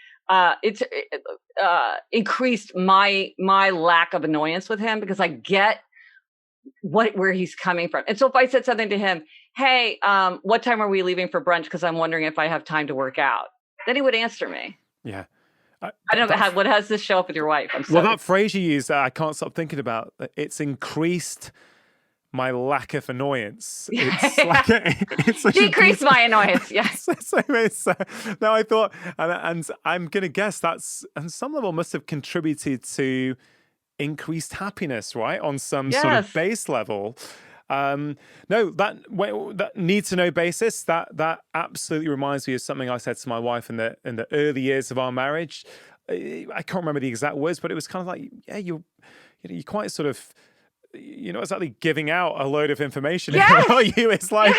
increased my lack of annoyance with him, because I get where he's coming from. And so if I said something to him, hey, what time are we leaving for brunch? Because I'm wondering if I have time to work out. Then he would answer me.
Yeah.
I don't know how does this show up with your wife?
Well, that phrase you used, I can't stop thinking about. It's increased my lack of annoyance. It's
decrease my annoyance. Yes.
Now I thought, and I'm going to guess that's on some level must have contributed to increased happiness, right? On some sort of base level. No, that need to know basis. That absolutely reminds me of something I said to my wife in the early years of our marriage. I can't remember the exact words, but it was kind of like, yeah, you're quite sort of, exactly giving out a load of information.
Yes.
It's like,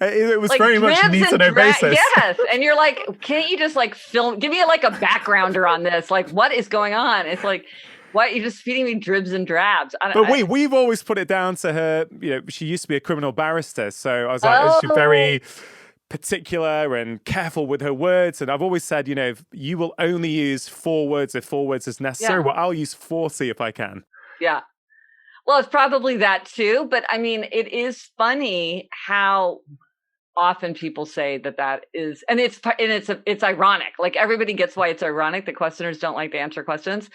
it was like very much need to know basis.
Yes. And you're like, can't you just like give me like a backgrounder on this? Like, what is going on? It's like, why you're just feeding me dribs and drabs.
We've always put it down to her. She used to be a criminal barrister. So I was like, she's very particular and careful with her words. And I've always said, if you will only use 4 words if 4 words is necessary, well, I'll use 40 if I can.
Yeah. Well, it's probably that too, but I mean, it is funny how often people say that is, and it's ironic. Like everybody gets why it's ironic. The questioners don't like to answer questions,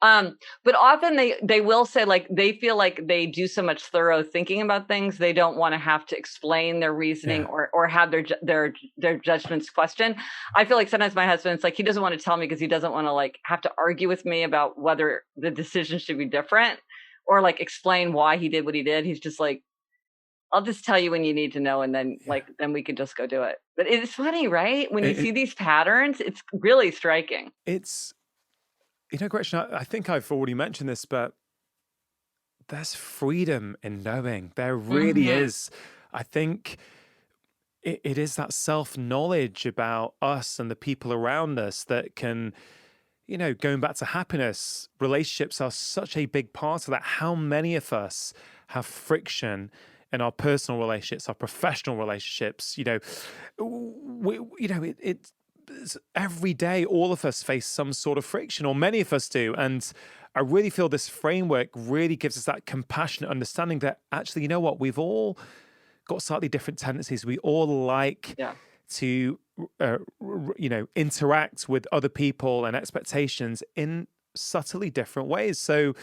but often they will say like they feel like they do so much thorough thinking about things, they don't want to have to explain their reasoning or have their judgments questioned. I feel like sometimes my husband's like he doesn't want to tell me because he doesn't want to like have to argue with me about whether the decision should be different. Or like explain why he did what he did. He's just like, I'll just tell you when you need to know, and then then we could just go do it. But it's funny, right? When you see these patterns, it's really striking.
It's, Gretchen, I think I've already mentioned this, but there's freedom in knowing. There really is. I think it is that self-knowledge about us and the people around us that can, going back to happiness, relationships are such a big part of that. How many of us have friction in our personal relationships, our professional relationships? It's every day, all of us face some sort of friction, or many of us do. And I really feel this framework really gives us that compassionate understanding that actually, you know what, we've all got slightly different tendencies. We all like to interact with other people and expectations in subtly different ways. So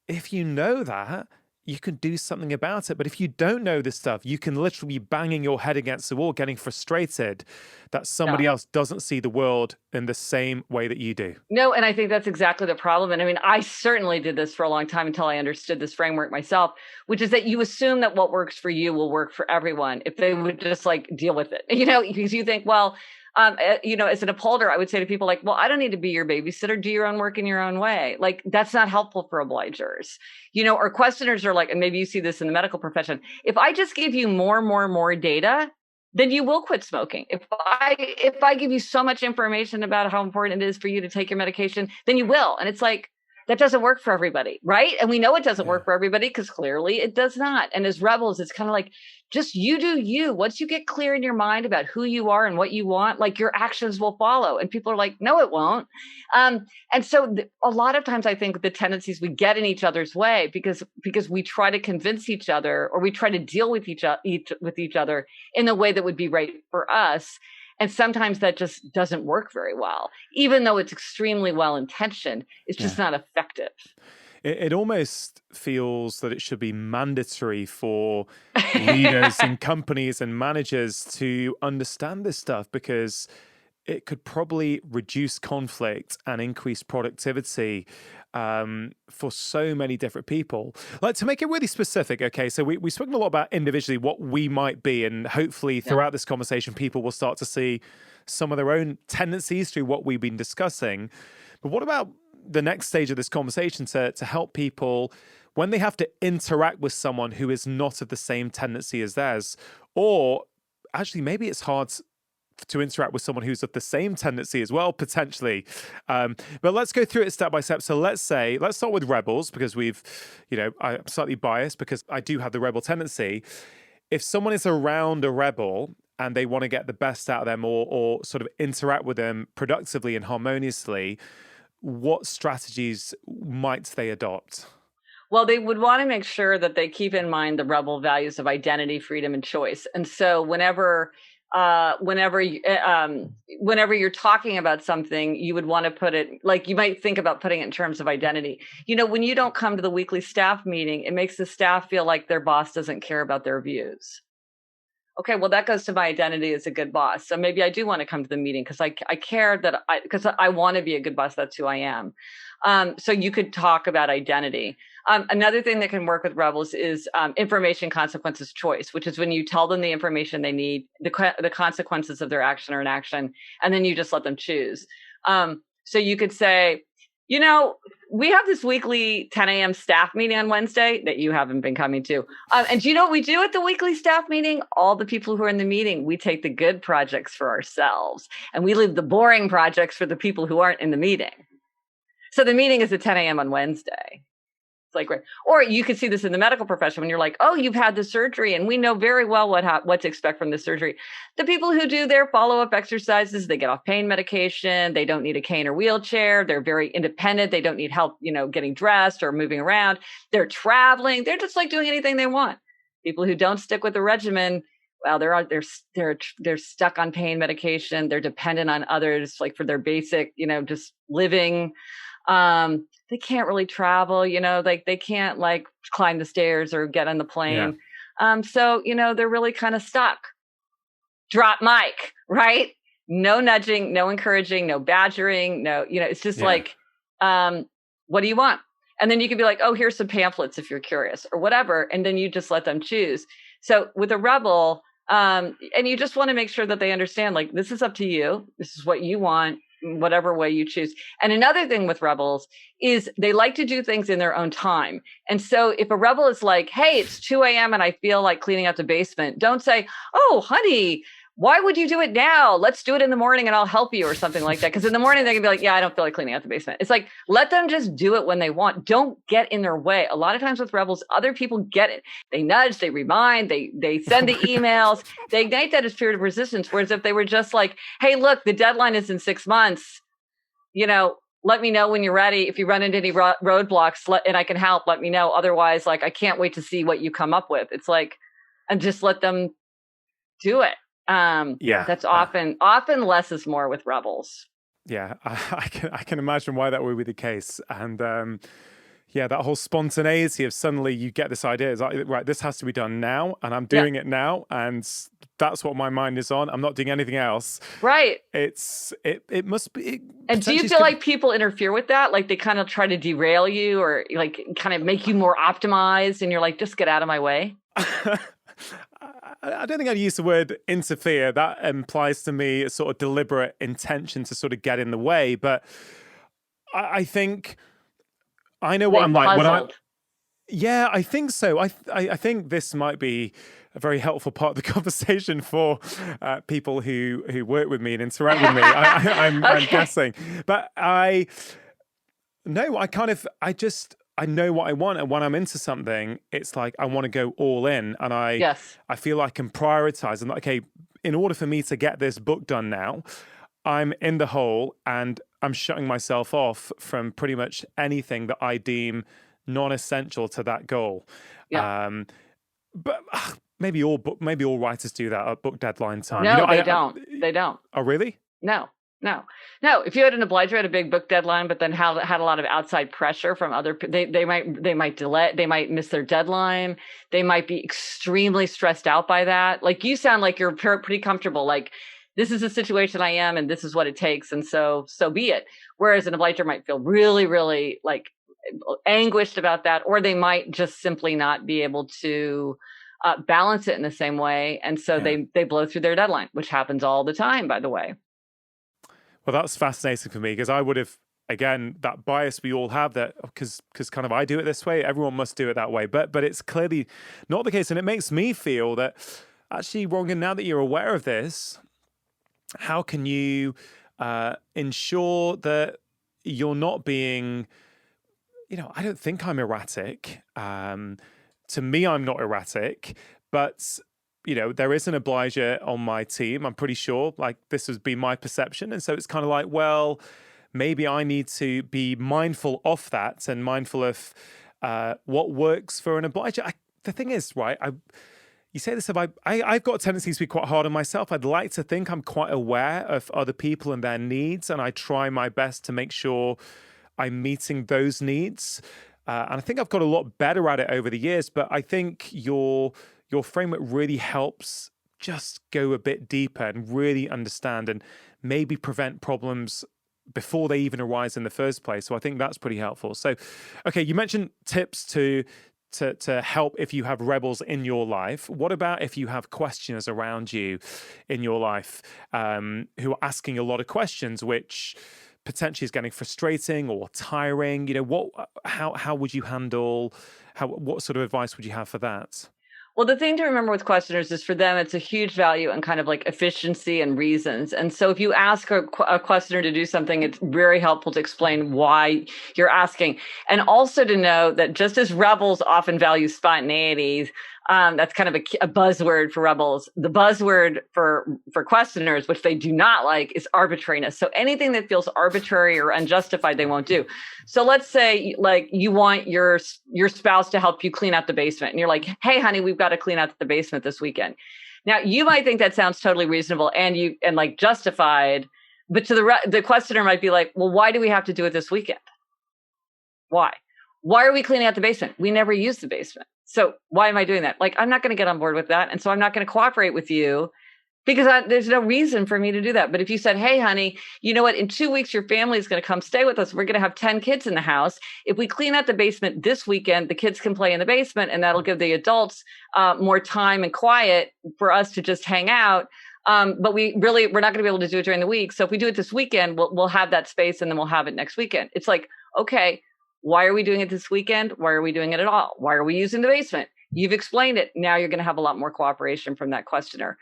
if you know that, you can do something about it. But if you don't know this stuff, you can literally be banging your head against the wall, getting frustrated that
Yeah.
somebody else doesn't see the world in the same way that you do.
No, and I think that's exactly the problem. And I mean, I certainly did this for a long time until I understood this framework myself, which is that you assume that what works for you will work for everyone if they would just like deal with it, because you think, well, as an upholder, I would say to people like, well, I don't need to be your babysitter. Do your own work in your own way. Like, that's not helpful for obligers, or questioners are like, and maybe you see this in the medical profession. If I just give you more data, then you will quit smoking. If I give you so much information about how important it is for you to take your medication, then you will. And it's like, that doesn't work for everybody, right? And we know it doesn't work for everybody because clearly it does not. And as rebels, it's kind of like, just you do you. Once you get clear in your mind about who you are and what you want, like your actions will follow. And people are like, no, it won't. And so a lot of times I think the tendencies we get in each other's way because we try to convince each other, or we try to deal with each other in the way that would be right for us. And sometimes that just doesn't work very well, even though it's extremely well intentioned. It's just not effective.
It almost feels that it should be mandatory for leaders and companies and managers to understand this stuff, because it could probably reduce conflict and increase productivity for so many different people. Like, to make it really specific, okay, so we've spoken a lot about individually what we might be, and hopefully throughout this conversation, people will start to see some of their own tendencies through what we've been discussing. But what about the next stage of this conversation to help people when they have to interact with someone who is not of the same tendency as theirs, or actually maybe it's hard to interact with someone who's of the same tendency as well, potentially. But let's go through it step by step. So let's start with rebels, because I'm slightly biased because I do have the rebel tendency. If someone is around a rebel and they want to get the best out of them, or sort of interact with them productively and harmoniously, what strategies might they adopt?
Well, they would want to make sure that they keep in mind the rebel values of identity, freedom, and choice. And so whenever you're talking about something, you would want to put it, like, you might think about putting it in terms of identity. When you don't come to the weekly staff meeting, it makes the staff feel like their boss doesn't care about their views. Okay, well, that goes to my identity as a good boss. So maybe I do want to come to the meeting because I care because I want to be a good boss. That's who I am. So you could talk about identity. Another thing that can work with rebels is information, consequences, choice, which is when you tell them the information they need, the consequences of their action or inaction, and then you just let them choose. So you could say, we have this weekly 10 a.m. staff meeting on Wednesday that you haven't been coming to. And do you know what we do at the weekly staff meeting? All the people who are in the meeting, we take the good projects for ourselves, and we leave the boring projects for the people who aren't in the meeting. So the meeting is at 10 a.m. on Wednesday. It's like, right. Or you could see this in the medical profession when you're like, oh, you've had the surgery and we know very well what to expect from the surgery. The people who do their follow-up exercises, they get off pain medication. They don't need a cane or wheelchair. They're very independent. They don't need help, getting dressed or moving around. They're traveling. They're just like doing anything they want. People who don't stick with the regimen, well, they're stuck on pain medication. They're dependent on others, like for their basic, just living. They can't really travel, like they can't like climb the stairs or get on the plane. So, they're really kind of stuck. Drop mic, right? No nudging, no encouraging, no badgering, no, it's just like, what do you want? And then you can be like, oh, here's some pamphlets if you're curious or whatever. And then you just let them choose. So with a rebel, and you just want to make sure that they understand, like, this is up to you. This is what you want, whatever way you choose. And another thing with rebels is they like to do things in their own time. And so if a rebel is like, hey, it's 2 a.m. and I feel like cleaning out the basement, don't say, oh, honey, why would you do it now? Let's do it in the morning and I'll help you, or something like that. Because in the morning, they can be like, yeah, I don't feel like cleaning out the basement. It's like, let them just do it when they want. Don't get in their way. A lot of times with rebels, other people get it. They nudge, they remind, they send the emails, they ignite that as spirit of resistance. Whereas if they were just like, hey, look, the deadline is in 6 months, let me know when you're ready. If you run into any roadblocks and I can help, let me know. Otherwise, like, I can't wait to see what you come up with. It's like, and just let them do it. That's often less is more with rebels.
I can imagine why that would be the case. And Yeah, that whole spontaneity of suddenly you get this idea. It's like, right, this has to be done now, and I'm
Yeah.
doing it now, and that's what my mind is on. I'm not doing anything else.
Right.
It must be
And do you
potentially
feel like people interfere with that? Like they kind of try to derail you or like kind of make you more optimized and you're like, just get out of my way?
I don't think I'd use the word interfere. That implies to me a sort of deliberate intention to sort of get in the way. But I think I know what
They
I'm like when I.
puzzled.
Yeah, I think so. I think this might be a very helpful part of the conversation for people who work with me and interact with me. I'm
Okay.
guessing, but I no, I know what I want, and when I'm into something, it's like I want to go all in, and
Yes.
I feel I can prioritize. And like, okay, in order for me to get this book done now, I'm in the hole, and I'm shutting myself off from pretty much anything that I deem non-essential to that goal.
Yeah.
But maybe all writers do that at book deadline time.
No, they don't. They don't.
Oh, really?
No, no, no. If you had an obliger at a big book deadline, but then had a lot of outside pressure from other, they might delay, they might miss their deadline. They might be extremely stressed out by that. Like you sound like you're pretty comfortable. Like this is the situation I am, and this is what it takes, and so be it. Whereas an obliger might feel really, really like anguished about that, or they might just simply not be able to balance it in the same way, and so
Yeah.
they blow through their deadline, which happens all the time, by the way.
Well, that's fascinating for me because I would have, again, that bias we all have that because kind of I do it this way, everyone must do it that way. But it's clearly not the case. And it makes me feel that actually, Rongan, now that you're aware of this, how can you ensure that you're not being, I don't think I'm erratic. To me, I'm not erratic, but there is an obliger on my team. I'm pretty sure, like this has been my perception. And so it's kind of like, well, maybe I need to be mindful of that and mindful of what works for an obliger. The thing is, right, you say this about, I've got a tendency to be quite hard on myself. I'd like to think I'm quite aware of other people and their needs, and I try my best to make sure I'm meeting those needs. And I think I've got a lot better at it over the years, but I think your framework really helps just go a bit deeper and really understand and maybe prevent problems before they even arise in the first place. So I think that's pretty helpful. So, okay, you mentioned tips to help if you have rebels in your life. What about if you have questioners around you in your life who are asking a lot of questions, which potentially is getting frustrating or tiring? How would you handle? What sort of advice would you have for that?
Well, the thing to remember with questioners is for them, it's a huge value in kind of like efficiency and reasons. And so if you ask a questioner to do something, it's very helpful to explain why you're asking. And also to know that just as rebels often value spontaneity, that's kind of a buzzword for rebels. The buzzword for questioners, which they do not like, is arbitrariness. So anything that feels arbitrary or unjustified, they won't do. So let's say like you want your spouse to help you clean out the basement, and you're like, "Hey, honey, we've got to clean out the basement this weekend." Now you might think that sounds totally reasonable and like justified, but to the questioner might be like, "Well, why do we have to do it this weekend? Why? Why are we cleaning out the basement? We never use the basement. So why am I doing that?" Like, I'm not going to get on board with that. And so I'm not going to cooperate with you because there's no reason for me to do that. But if you said, "Hey, honey, you know what? In 2 weeks, your family is going to come stay with us. We're going to have 10 kids in the house. If we clean out the basement this weekend, the kids can play in the basement, and that'll give the adults more time and quiet for us to just hang out. But we're not going to be able to do it during the week. So if we do it this weekend, we'll have that space, and then we'll have it next weekend." It's like, okay, why are we doing it this weekend? Why are we doing it at all? Why are we using the basement? You've explained it. Now you're going to have a lot more cooperation from that questioner.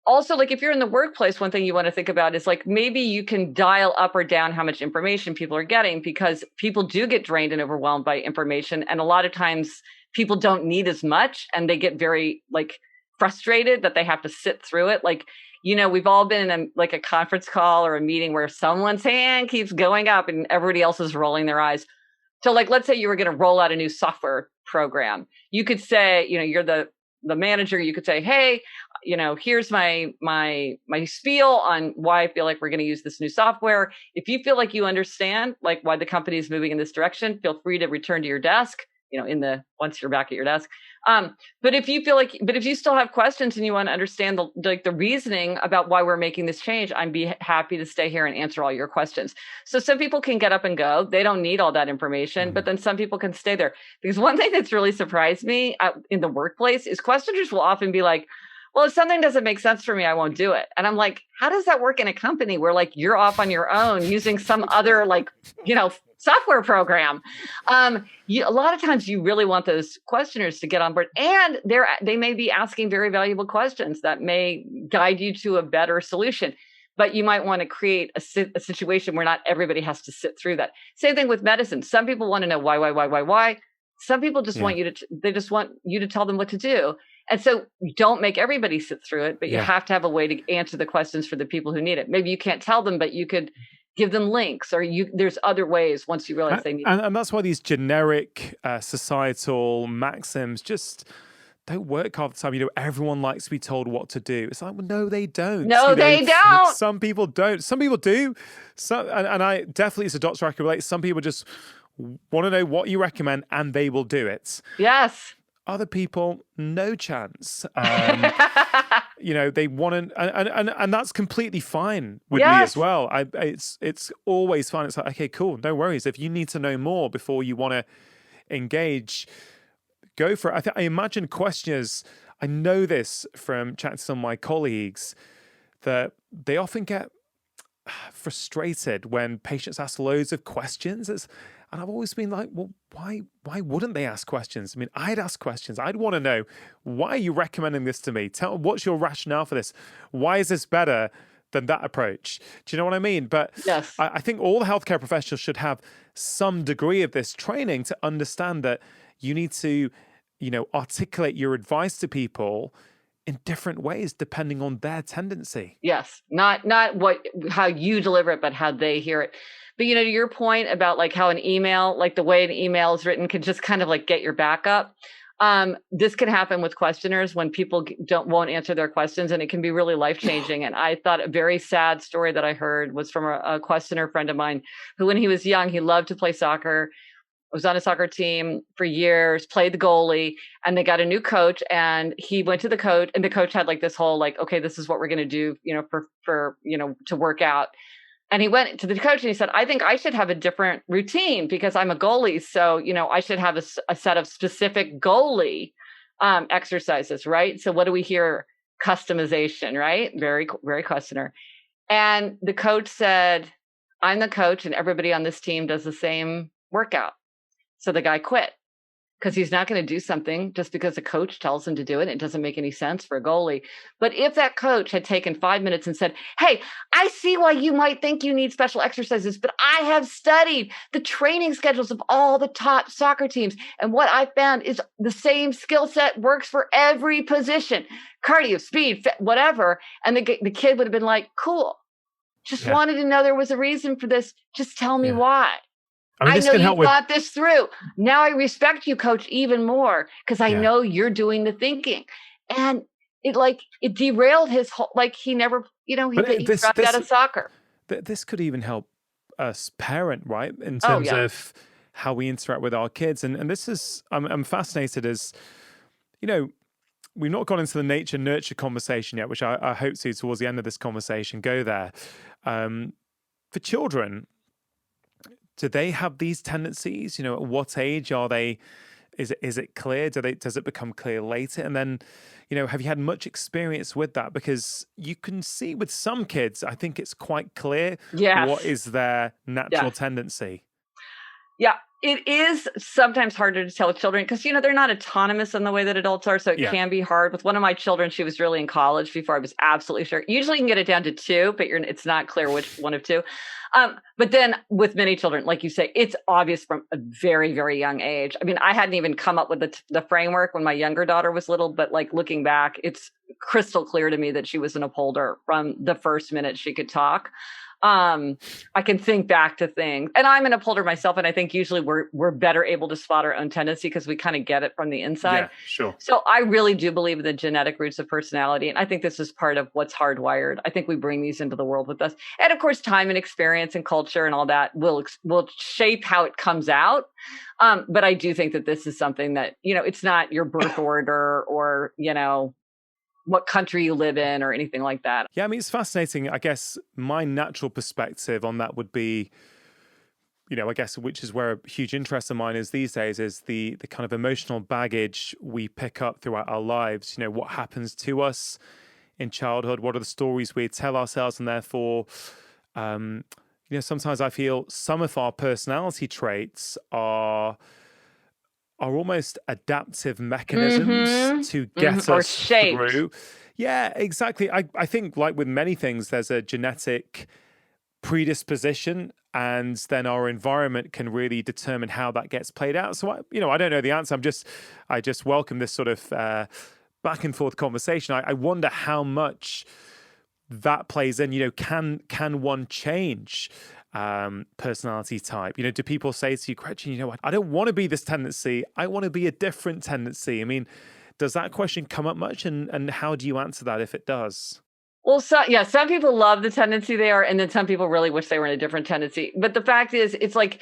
Also, like if you're in the workplace, one thing you want to think about is like maybe you can dial up or down how much information people are getting, because people do get drained and overwhelmed by information. And a lot of times people don't need as much, and they get very like frustrated that they have to sit through it. Like, we've all been in a conference call or a meeting where someone's hand keeps going up and everybody else is rolling their eyes. So like, let's say you were going to roll out a new software program. You could say, you're the manager. You could say, "Hey, here's my spiel on why I feel like we're going to use this new software. If you feel like you understand like why the company is moving in this direction, feel free to return to your desk, once you're back at your desk. But if you still have questions and you want to understand the reasoning about why we're making this change, I'd be happy to stay here and answer all your questions. So some people can get up and go. They don't need all that information, but then some people can stay there. Because one thing that's really surprised me in the workplace is questioners will often be like, well, if something doesn't make sense for me, I won't do it. And I'm like, how does that work in a company where like you're off on your own using some other software program? A lot of times you really want those questioners to get on board, and they may be asking very valuable questions that may guide you to a better solution. But you might want to create a situation where not everybody has to sit through that. Same thing with medicine. Some people want to know why. Some people just want you to tell them what to do. And so don't make everybody sit through it, but you have to have a way to answer the questions for the people who need it. Maybe you can't tell them, but you could give them links, or there's other ways once you realize they need it.
And that's why these generic societal maxims just don't work half the time. Everyone likes to be told what to do. It's like, well, no, they don't.
No, they don't.
Some people don't. Some people do. And I definitely, as a doctor, I can relate. Some people just want to know what you recommend and they will do it.
Yes.
Other people, no chance. They want to, and that's completely fine with me as well. It's always fine. It's like, okay, cool, no worries. If you need to know more before you want to engage, go for it. I imagine questioners, I know this from chatting to some of my colleagues, that they often get frustrated when patients ask loads of questions. And I've always been like, well, why wouldn't they ask questions? I mean, I'd ask questions. I'd want to know, why are you recommending this to me? What's your rationale for this? Why is this better than that approach? Do you know what I mean? But
yes.
I think all the healthcare professionals should have some degree of this training to understand that you need to, articulate your advice to people in different ways depending on their tendency.
Yes. Not how you deliver it, but how they hear it. But, to your point about like how an email, like the way an email is written can just kind of like get your back up. This can happen with questioners when people won't answer their questions, and it can be really life-changing. And I thought a very sad story that I heard was from a questioner friend of mine who, when he was young, he loved to play soccer, was on a soccer team for years, played the goalie, and they got a new coach, and he went to the coach, and the coach had like this whole like, okay, this is what we're going to do, for to work out. And he went to the coach and he said, I think I should have a different routine because I'm a goalie. So, I should have a set of specific goalie exercises, right? So what do we hear? Customization, right? Very, very questioner. And the coach said, I'm the coach and everybody on this team does the same workout. So the guy quit because he's not going to do something just because a coach tells him to do it. It doesn't make any sense for a goalie. But if that coach had taken 5 minutes and said, hey, I see why you might think you need special exercises, but I have studied the training schedules of all the top soccer teams. And what I found is the same skill set works for every position, cardio, speed, whatever. And the kid would have been like, cool. Just wanted to know there was a reason for this. Just tell me why. I know you thought this through. Now I respect you, coach, even more because I know you're doing the thinking. And it derailed his whole, he never, he dropped out of soccer.
This could even help us parent, right? In terms of how we interact with our kids. And this is, I'm fascinated as, we've not gone into the nature nurture conversation yet, which I hope to towards the end of this conversation go there. For children, do they have these tendencies? At what age are they? Is it clear? Does it become clear later? And then, have you had much experience with that? Because you can see with some kids, I think it's quite clear what is their natural tendency.
Yeah, it is sometimes harder to tell with children because, they're not autonomous in the way that adults are. So it can be hard. With one of my children, she was really in college before I was absolutely sure. Usually you can get it down to 2, but it's not clear which one of 2. But then with many children, like you say, it's obvious from a very, very young age. I mean, I hadn't even come up with the framework when my younger daughter was little, but looking back, it's crystal clear to me that she was an upholder from the first minute she could talk. I can think back to things, and I'm an upholder myself. And I think usually we're better able to spot our own tendency because we kind of get it from the inside.
Yeah, sure.
So I really do believe in the genetic roots of personality. And I think this is part of what's hardwired. I think we bring these into the world with us. And of course, time and experience and culture and all that will shape how it comes out. But I do think that this is something that, it's not your birth order or, what country you live in or anything like that.
Yeah, I mean, it's fascinating. I guess my natural perspective on that would be, I guess, which is where a huge interest of mine is these days, is the kind of emotional baggage we pick up throughout our lives. What happens to us in childhood? What are the stories we tell ourselves? And therefore, sometimes I feel some of our personality traits are almost adaptive mechanisms to get us through. Yeah, exactly. I think, like with many things, there's a genetic predisposition, and then our environment can really determine how that gets played out. So, I don't know the answer. I just welcome this sort of back and forth conversation. I wonder how much that plays in. Can one change personality type? Do people say to you, Gretchen, I don't want to be this tendency, I want to be a different tendency? I mean, does that question come up much, and how do you answer that if it does?
Well, some people love the tendency they are, and then some people really wish they were in a different tendency. But the fact is, it's like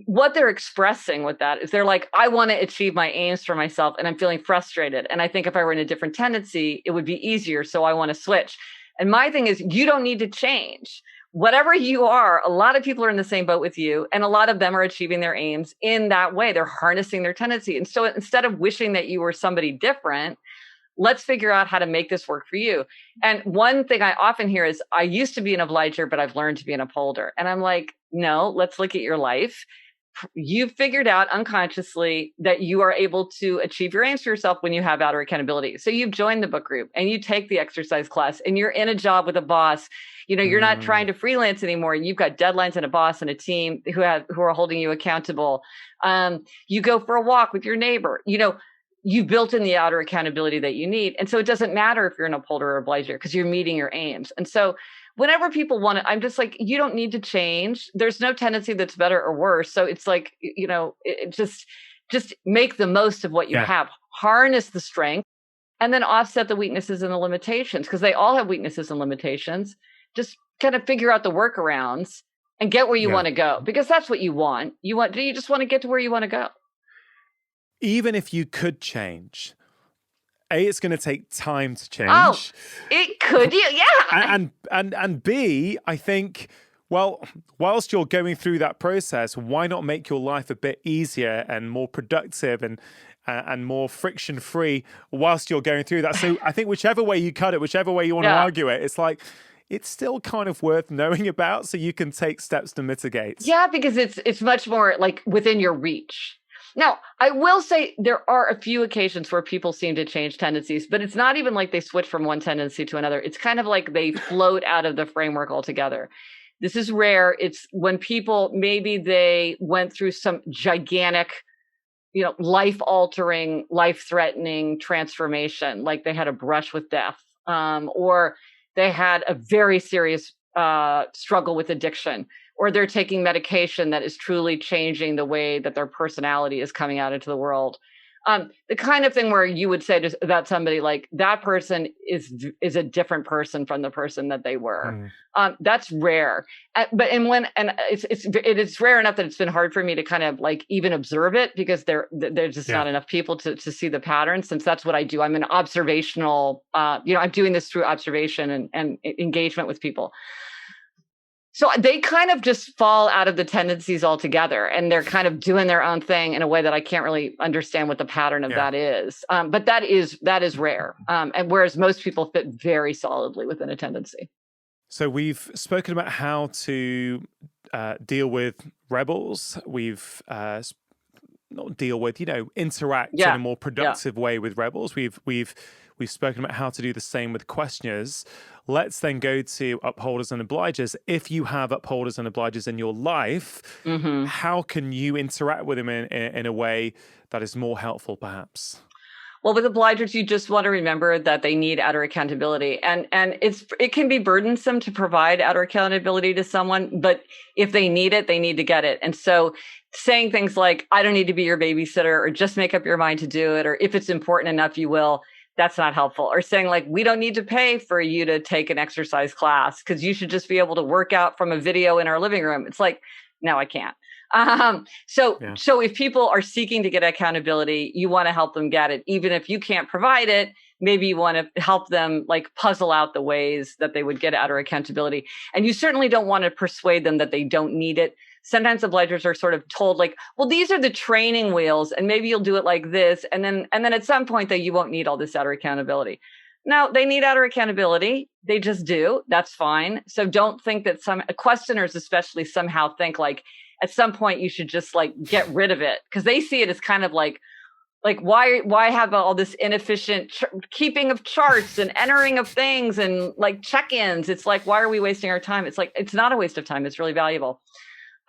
what they're expressing with that is they're like, I want to achieve my aims for myself, and I'm feeling frustrated. And I think if I were in a different tendency, it would be easier. So I want to switch. And my thing is, you don't need to change. Whatever you are, a lot of people are in the same boat with you, and a lot of them are achieving their aims in that way. They're harnessing their tendency. And so instead of wishing that you were somebody different, let's figure out how to make this work for you. And one thing I often hear is, I used to be an obliger, but I've learned to be an upholder. And I'm like, no, let's look at your life. You've figured out unconsciously that you are able to achieve your aims for yourself when you have outer accountability. So you've joined the book group, and you take the exercise class, and you're in a job with a boss. You're not trying to freelance anymore. You've got deadlines and a boss and a team who are holding you accountable. You go for a walk with your neighbor. You built in the outer accountability that you need. And so it doesn't matter if you're an upholder or obliger, because you're meeting your aims. And so whenever people want to, I'm just like, you don't need to change. There's no tendency that's better or worse. So it's like, just make the most of what you have, harness the strength, and then offset the weaknesses and the limitations, because they all have weaknesses and limitations. Just kind of figure out the workarounds and get where you want to go, because that's what you want. You just want to get to where you want to go.
Even if you could change, it's going to take time to change.
Oh, it could, yeah.
And B, I think, well, whilst you're going through that process, why not make your life a bit easier and more productive and more friction-free whilst you're going through that? So I think whichever way you cut it, whichever way you want to argue it, it's like, it's still kind of worth knowing about, so you can take steps to mitigate.
Yeah, because it's much more like within your reach. Now, I will say there are a few occasions where people seem to change tendencies, but it's not even like they switch from one tendency to another. It's kind of like they float out of the framework altogether. This is rare. It's when people, maybe they went through some gigantic, life-altering, life-threatening transformation, like they had a brush with death, or they had a very serious struggle with addiction, or they're taking medication that is truly changing the way that their personality is coming out into the world. The kind of thing where you would say about somebody like, that person is a different person from the person that they were. That's rare. It is rare enough that it's been hard for me to kind of like even observe it, because there's just not enough people to see the pattern, since that's what I do. I'm an observational, I'm doing this through observation and engagement with people. So they kind of just fall out of the tendencies altogether, and they're kind of doing their own thing in a way that I can't really understand what the pattern of that is. But that is rare. And whereas most people fit very solidly within a tendency.
So we've spoken about how to deal with rebels. We've not deal with, interact in a more productive way with rebels. We've spoken about how to do the same with questioners. Let's then go to upholders and obligers. If you have upholders and obligers in your life, how can you interact with them in a way that is more helpful, perhaps?
Well, with obligers, you just want to remember that they need outer accountability, and it can be burdensome to provide outer accountability to someone, but if they need it, they need to get it. And so saying things like, I don't need to be your babysitter, or just make up your mind to do it, or if it's important enough, you will, that's not helpful. Or saying like, we don't need to pay for you to take an exercise class because you should just be able to work out from a video in our living room. It's like, no, I can't. So if people are seeking to get accountability, you want to help them get it. Even if you can't provide it, maybe you want to help them like puzzle out the ways that they would get outer accountability. And you certainly don't want to persuade them that they don't need it. Sometimes obligers are sort of told like, well, these are the training wheels and maybe you'll do it like this. And then at some point that you won't need all this outer accountability. No, they need outer accountability. They just do. That's fine. So don't think that some questioners especially somehow think like at some point you should just like get rid of it, because they see it as kind of like why have all this inefficient keeping of charts and entering of things and like check-ins. It's like, why are we wasting our time? It's like, it's not a waste of time. It's really valuable.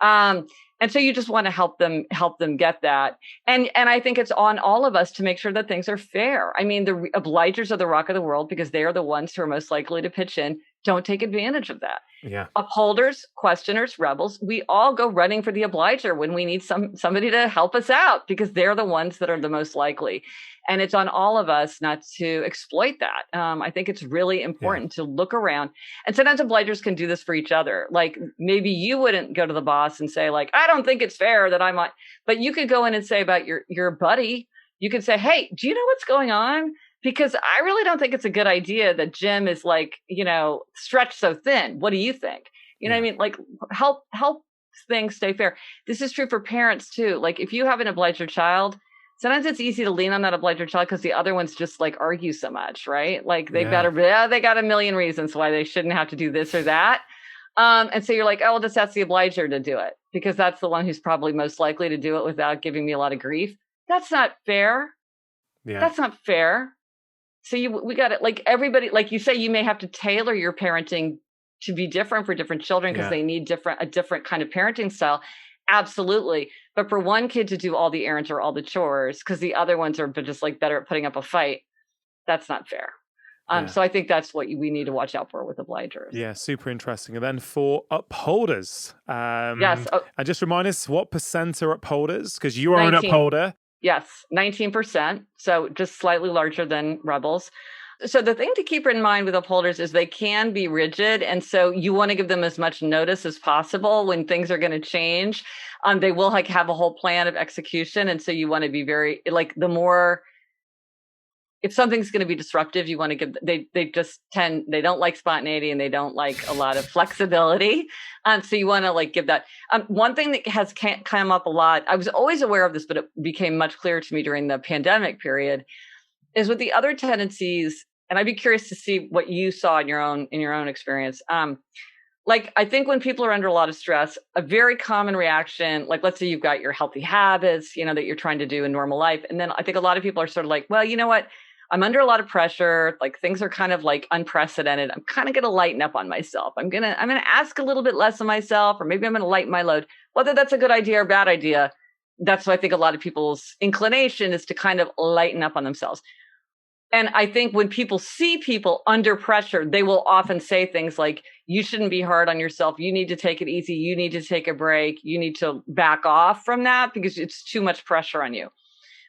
And so you just want to help them get that. And I think it's on all of us to make sure that things are fair. I mean, the obligers are the rock of the world because they are the ones who are most likely to pitch in. Don't take advantage of that.
Yeah.
Upholders, questioners, rebels, we all go running for the obliger when we need somebody to help us out because they're the ones that are the most likely. And it's on all of us not to exploit that. I think it's really important to look around. And sometimes obligers can do this for each other. Like maybe you wouldn't go to the boss and say like, I don't think it's fair that I'm, but you could go in and say about your buddy, you could say, hey, do you know what's going on? Because I really don't think it's a good idea that Jim is like, stretched so thin. What do you think? You know what I mean? Like help things stay fair. This is true for parents too. Like if you have an obliger child, sometimes it's easy to lean on that obliger child because the other ones just like argue so much, right? Like they got a million reasons why they shouldn't have to do this or that. And so you're like, oh, well, just ask the obliger to do it because that's the one who's probably most likely to do it without giving me a lot of grief. That's not fair. Yeah. That's not fair. So we got it. Like everybody, like you say, you may have to tailor your parenting to be different for different children because they need a different kind of parenting style. Absolutely. But for one kid to do all the errands or all the chores because the other ones are just like better at putting up a fight, that's not fair. So I think that's what we need to watch out for with obligers. Yeah,
super interesting. And then for upholders,
yes.
And just remind us what percent are upholders because you are 19. An upholder.
Yes, 19%. So just slightly larger than rebels. So the thing to keep in mind with upholders is they can be rigid. And so you want to give them as much notice as possible when things are going to change. They will like have a whole plan of execution. And so you want to be very like if something's going to be disruptive, you want to give, they don't like spontaneity and they don't like a lot of flexibility. So you want to like give that. One thing that has come up a lot, I was always aware of this, but it became much clearer to me during the pandemic period, is with the other tendencies. And I'd be curious to see what you saw in your own experience. Like, I think when people are under a lot of stress, a very common reaction, like, let's say you've got your healthy habits, that you're trying to do in normal life. And then I think a lot of people are sort of like, well, you know what? I'm under a lot of pressure. Like things are kind of like unprecedented. I'm kind of going to lighten up on myself. I'm going to ask a little bit less of myself, or maybe I'm going to lighten my load. Whether that's a good idea or bad idea, that's what I think a lot of people's inclination is to kind of lighten up on themselves. And I think when people see people under pressure, they will often say things like, you shouldn't be hard on yourself. You need to take it easy. You need to take a break. You need to back off from that because it's too much pressure on you.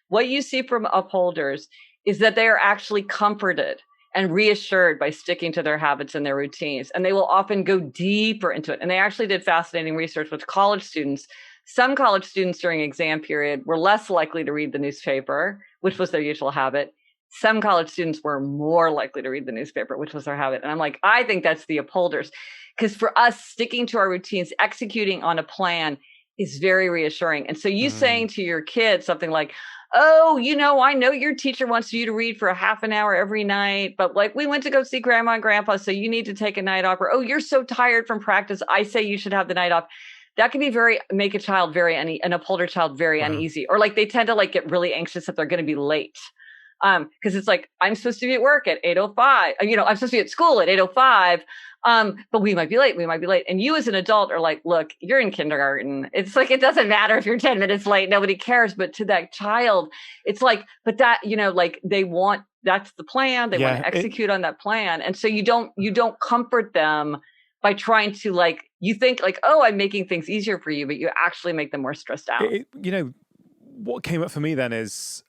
What you see from upholders is that they are actually comforted and reassured by sticking to their habits and their routines. And they will often go deeper into it. And they actually did fascinating research with college students. Some college students during exam period were less likely to read the newspaper, which was their usual habit. Some college students were more likely to read the newspaper, which was their habit. And I'm like, I think that's the upholders. Because for us, sticking to our routines, executing on a plan is very reassuring. And so you saying to your kids something like, oh, I know your teacher wants you to read for a half an hour every night, but like we went to go see grandma and grandpa, so you need to take a night off. Or, oh, you're so tired from practice, I say you should have the night off. That can be make an upholder child very uneasy. Or like they tend to like get really anxious if they're going to be late. Because it's like, I'm supposed to be at work at 8:05. I'm supposed to be at school at 8:05. But we might be late. And you as an adult are like, look, you're in kindergarten. It's like, it doesn't matter if you're 10 minutes late. Nobody cares. But to that child, it's like, but that, like that's the plan. They want to execute on that plan. And so you don't comfort them by trying to you think oh, I'm making things easier for you, but you actually make them more stressed out.
What came up for me then is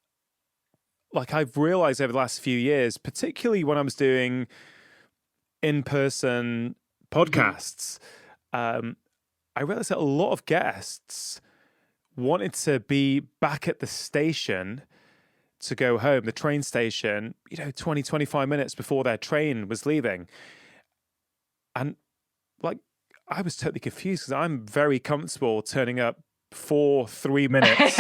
I've realized over the last few years, particularly when I was doing in-person podcasts, I realized that a lot of guests wanted to be back at the station to go home, the train station, 20, 25 minutes before their train was leaving. And I was totally confused because I'm very comfortable turning up for 3 minutes,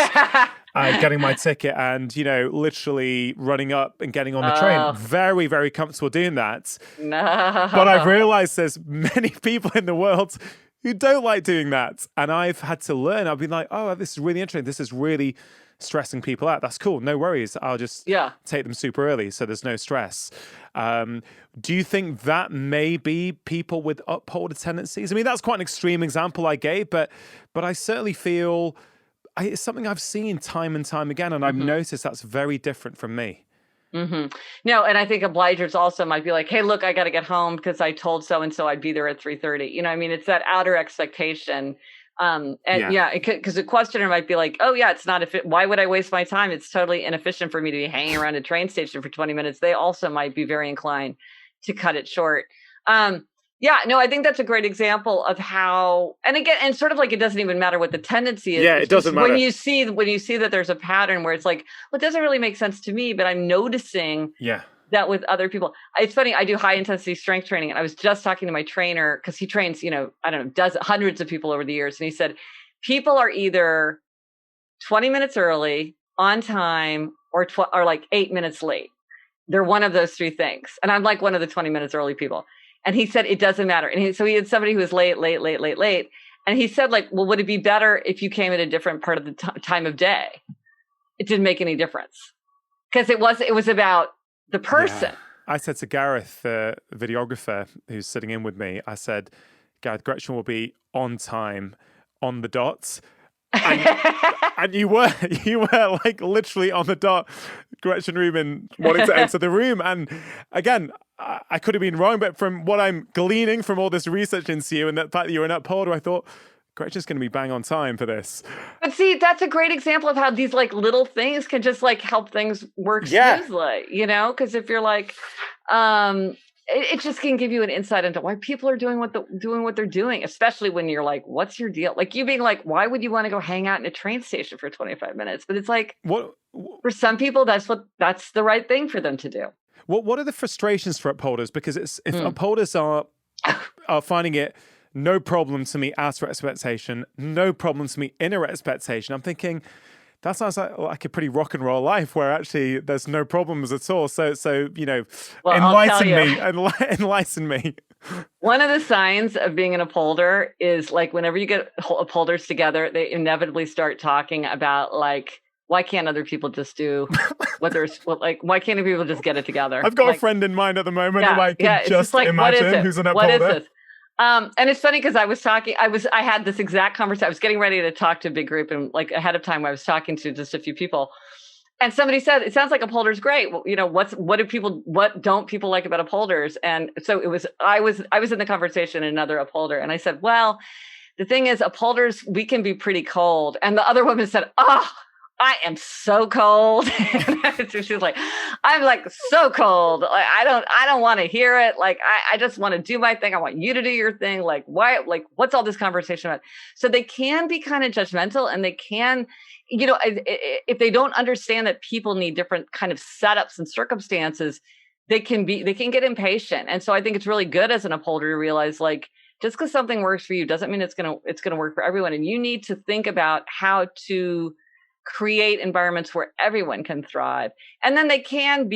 getting my ticket and, literally running up and getting on the train. Very, very comfortable doing that.
No.
But I've realized there's many people in the world who don't like doing that. And I've had to learn. I've been like, oh, this is really interesting. This is really stressing people out. That's cool. No worries. I'll just take them super early so there's no stress. Do you think that may be people with upholder tendencies? I mean, that's quite an extreme example I gave, but I certainly feel it's something I've seen time and time again, and I've noticed that's very different from me.
No, and I think obligers also might be like, hey, look, I got to get home because I told so-and-so I'd be there at 3:30. It's that outer expectation. Because the questioner might be like, oh yeah, it's not why would I waste my time? It's totally inefficient for me to be hanging around a train station for 20 minutes. They also might be very inclined to cut it short. I think that's a great example of how, and again, and sort of it doesn't even matter what the tendency is.
Yeah, it doesn't matter.
When you see that there's a pattern where it's like, well, it doesn't really make sense to me, but I'm noticing that with other people. It's funny, I do high intensity strength training, and I was just talking to my trainer because he trains, hundreds of people over the years. And he said, people are either 20 minutes early, on time, or 8 minutes late. They're one of those three things. And I'm like one of the 20 minutes early people. And he said, it doesn't matter. And so he had somebody who was late. And he said, well, would it be better if you came at a different part of the time of day? It didn't make any difference because it was about the person.
Yeah. I said to Gareth, the videographer who's sitting in with me, I said, Gareth, Gretchen will be on time, on the dot. And you were literally on the dot, Gretchen Rubin wanting to enter the room. And again, I could have been wrong, but from what I'm gleaning from all this research into you and the fact that you're an upholder, I thought Gretchen's going to be bang on time for this.
But see, that's a great example of how these little things can just help things work smoothly, because if you're it just can give you an insight into why people are doing what they're doing, especially when you're like, what's your deal? You being like, why would you want to go hang out in a train station for 25 minutes? But it's for some people, that's the right thing for them to do.
What are the frustrations for upholders? Because if upholders are finding it no problem to meet outer expectation, no problem to meet inner expectation, I'm thinking that sounds like a pretty rock and roll life where actually there's no problems at all. So enlighten me.
One of the signs of being an upholder is whenever you get upholders together, they inevitably start talking about why can't other people just do why can't people just get it together?
I've got a friend in mind at the moment who I can just imagine who's an upholder.
What is this? And it's funny because I had this exact conversation. I was getting ready to talk to a big group and ahead of time I was talking to just a few people. And somebody said, it sounds like upholders great. Well, what don't people like about upholders? And so I was in the conversation, another upholder, and I said, well, the thing is upholders, we can be pretty cold. And the other woman said, oh, I am so cold. So she's like, I'm so cold. I don't want to hear it. I just want to do my thing. I want you to do your thing. Why, what's all this conversation about? So they can be kind of judgmental, and they can, if they don't understand that people need different kind of setups and circumstances, they can get impatient. And so I think it's really good as an upholder to realize just because something works for you doesn't mean it's going to work for everyone. And you need to think about how to create environments where everyone can thrive. And then they can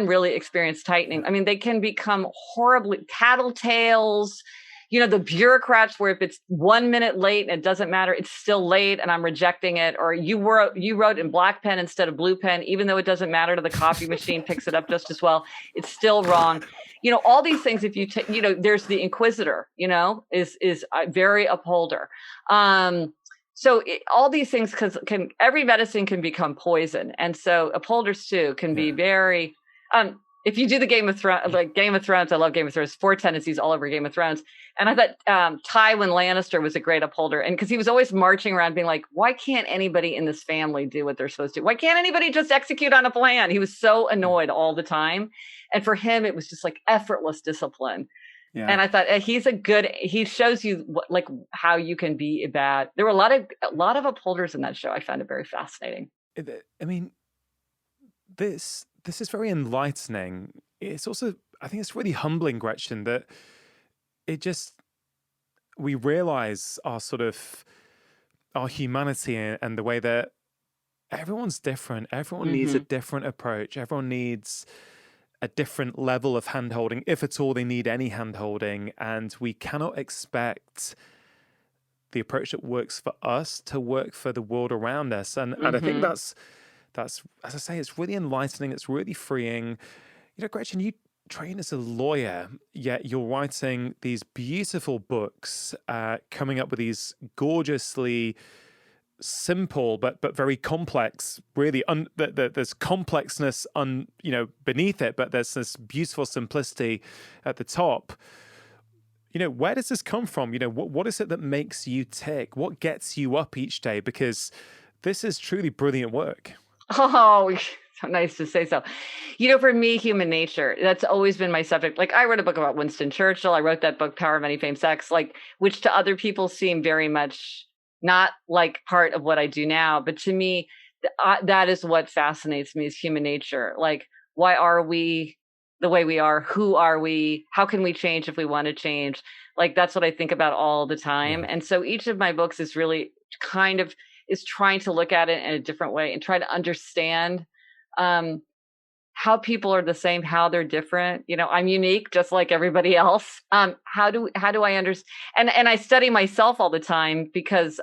really experience tightening. I mean, they can become horribly tattletales, The bureaucrats where if it's 1 minute late and it doesn't matter, it's still late and I'm rejecting it. Or you wrote in black pen instead of blue pen, even though it doesn't matter to the copy machine picks it up just as well. It's still wrong. All these things, if you take, there's the inquisitor, is very upholder. So all these things, every medicine can become poison. And so upholders too can be very, if you do the Game of Thrones, I love Game of Thrones, Four Tendencies all over Game of Thrones. And I thought Tywin Lannister was a great upholder. And because he was always marching around being like, why can't anybody in this family do what they're supposed to? Why can't anybody just execute on a plan? He was so annoyed all the time. And for him, it was just like effortless discipline. Yeah. And I thought he shows you how you can be bad. There were a lot of upholders in that show. I found it very fascinating.
I mean, this is very enlightening. It's also, I think it's really humbling, Gretchen, that we realize our humanity and the way that everyone's different. Everyone needs a different approach. Everyone needs a different level of hand-holding, if at all they need any hand-holding. And we cannot expect the approach that works for us to work for the world around us. And I think that's, as I say, it's really enlightening. It's really freeing. Gretchen, you train as a lawyer, yet you're writing these beautiful books, coming up with these gorgeously simple but very complex, really there's complexness beneath it, but there's this beautiful simplicity at the top. Where does this come from? What is it that makes you tick? What gets you up each day? Because this is truly brilliant work.
Oh, so nice to say so. For me, human nature, that's always been my subject. I wrote a book about Winston Churchill. I wrote that book, Power, Money, Fame, Sex, which to other people seem very much not part of what I do now. But to me, that is what fascinates me, is human nature. Why are we the way we are? Who are we? How can we change if we want to change? That's what I think about all the time. And so each of my books is really is trying to look at it in a different way and try to understand how people are the same, how they're different. I'm unique, just like everybody else. How do I understand? And I study myself all the time, because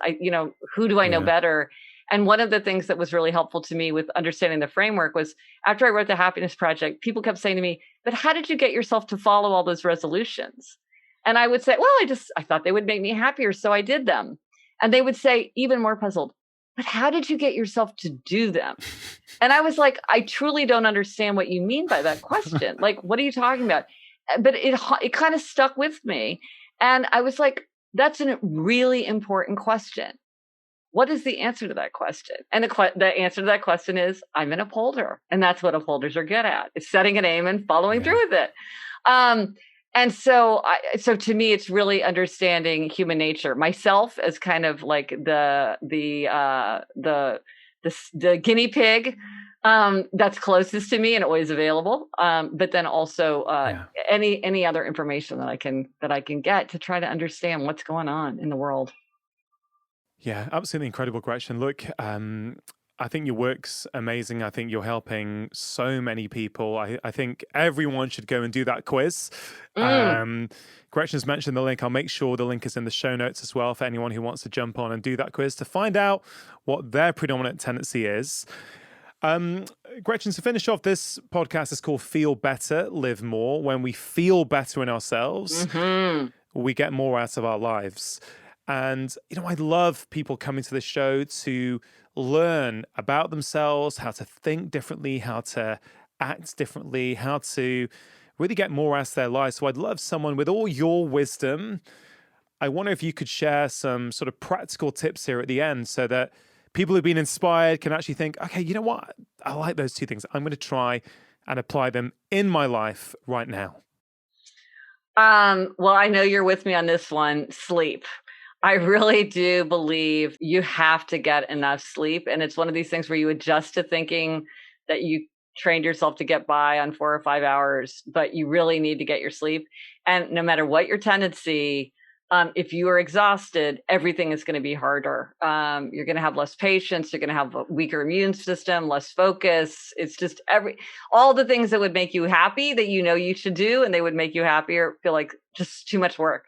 who do I know better? And one of the things that was really helpful to me with understanding the framework was, after I wrote the Happiness Project, people kept saying to me, but how did you get yourself to follow all those resolutions? And I would say, well, I thought they would make me happier, so I did them. And they would say, even more puzzled, but how did you get yourself to do them? And I was like, I truly don't understand what you mean by that question. What are you talking about? But it kind of stuck with me. And I was like, that's a really important question. What is the answer to that question? And the answer to that question is, I'm an upholder. And that's what upholders are good at, is setting an aim and following through with it. And so to me, it's really understanding human nature, myself as kind of the guinea pig that's closest to me and always available. But then also any other information that I can get to try to understand what's going on in the world.
Yeah, absolutely incredible, Gretchen. Look, I think your work's amazing. I think you're helping so many people. I think everyone should go and do that quiz. Gretchen's mentioned the link. I'll make sure the link is in the show notes as well for anyone who wants to jump on and do that quiz to find out what their predominant tendency is. Gretchen, to finish off, this podcast is called Feel Better, Live More. When we feel better in ourselves, we get more out of our lives. And, I love people coming to the show to learn about themselves, how to think differently, how to act differently, how to really get more out of their lives. So I'd love someone with all your wisdom. I wonder if you could share some sort of practical tips here at the end, so that people who've been inspired can actually think, okay, you know what? I like those two things. I'm going to try and apply them in my life right now.
Well, I know you're with me on this one. Sleep. I really do believe you have to get enough sleep. And it's one of these things where you adjust to thinking that you trained yourself to get by on 4 or 5 hours, but you really need to get your sleep. And no matter what your tendency, if you are exhausted, everything is going to be harder. You're going to have less patience. You're going to have a weaker immune system, less focus. It's just all the things that would make you happy that you should do, and they would make you happier, feel like just too much work.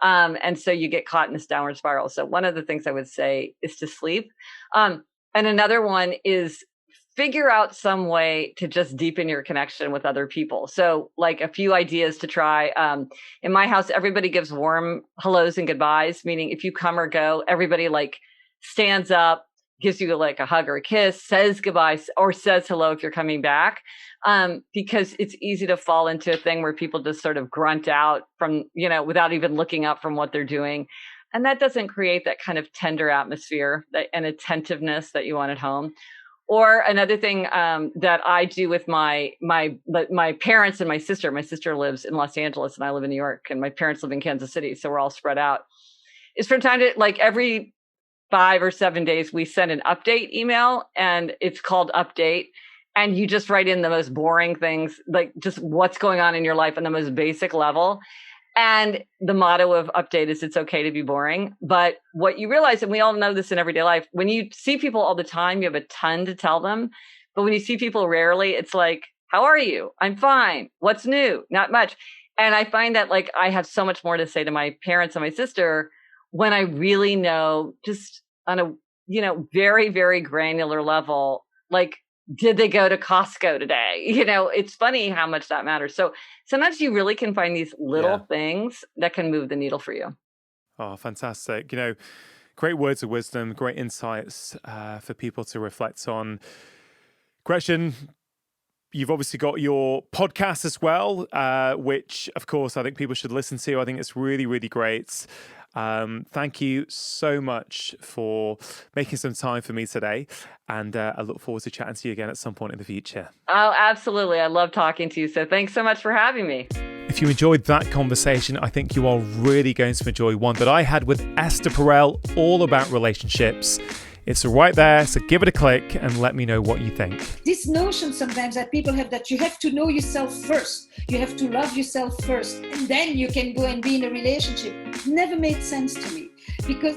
And so you get caught in this downward spiral. So one of the things I would say is to sleep. And another one is figure out some way to just deepen your connection with other people. So like a few ideas to try. In my house, everybody gives warm hellos and goodbyes, meaning if you come or go, everybody like stands up, gives you like a hug or a kiss, says goodbye or says hello if you're coming back. Because it's easy to fall into a thing where people just sort of grunt out from, without even looking up from what they're doing. And that doesn't create that kind of tender atmosphere and attentiveness that you want at home. Or another thing that I do with my parents and my sister. My sister lives in Los Angeles and I live in New York, and my parents live in Kansas City, so we're all spread out. Is from time to like every 5 or 7 days we send an update email, and it's called Update. And you just write in the most boring things, like just what's going on in your life on the most basic level. And the motto of Update is it's okay to be boring. But what you realize, and we all know this in everyday life, when you see people all the time, you have a ton to tell them. But when you see people rarely, it's like, how are you? I'm fine. What's new? Not much. And I find that like I have so much more to say to my parents and my sister when I really know, just on a, very, very granular level, like, did they go to Costco today? It's funny how much that matters. So sometimes you really can find these little things that can move the needle for you.
Oh, fantastic. Great words of wisdom, great insights for people to reflect on. Gretchen, you've obviously got your podcast as well, which, of course, I think people should listen to. I think it's really, really great. Thank you so much for making some time for me today. And I look forward to chatting to you again at some point in the future.
Oh, absolutely. I love talking to you. So thanks so much for having me.
If you enjoyed that conversation, I think you are really going to enjoy one that I had with Esther Perel, all about relationships. It's right there, so give it a click and let me know what you think.
This notion sometimes that people have that you have to know yourself first, you have to love yourself first, and then you can go and be in a relationship, never made sense to me. Because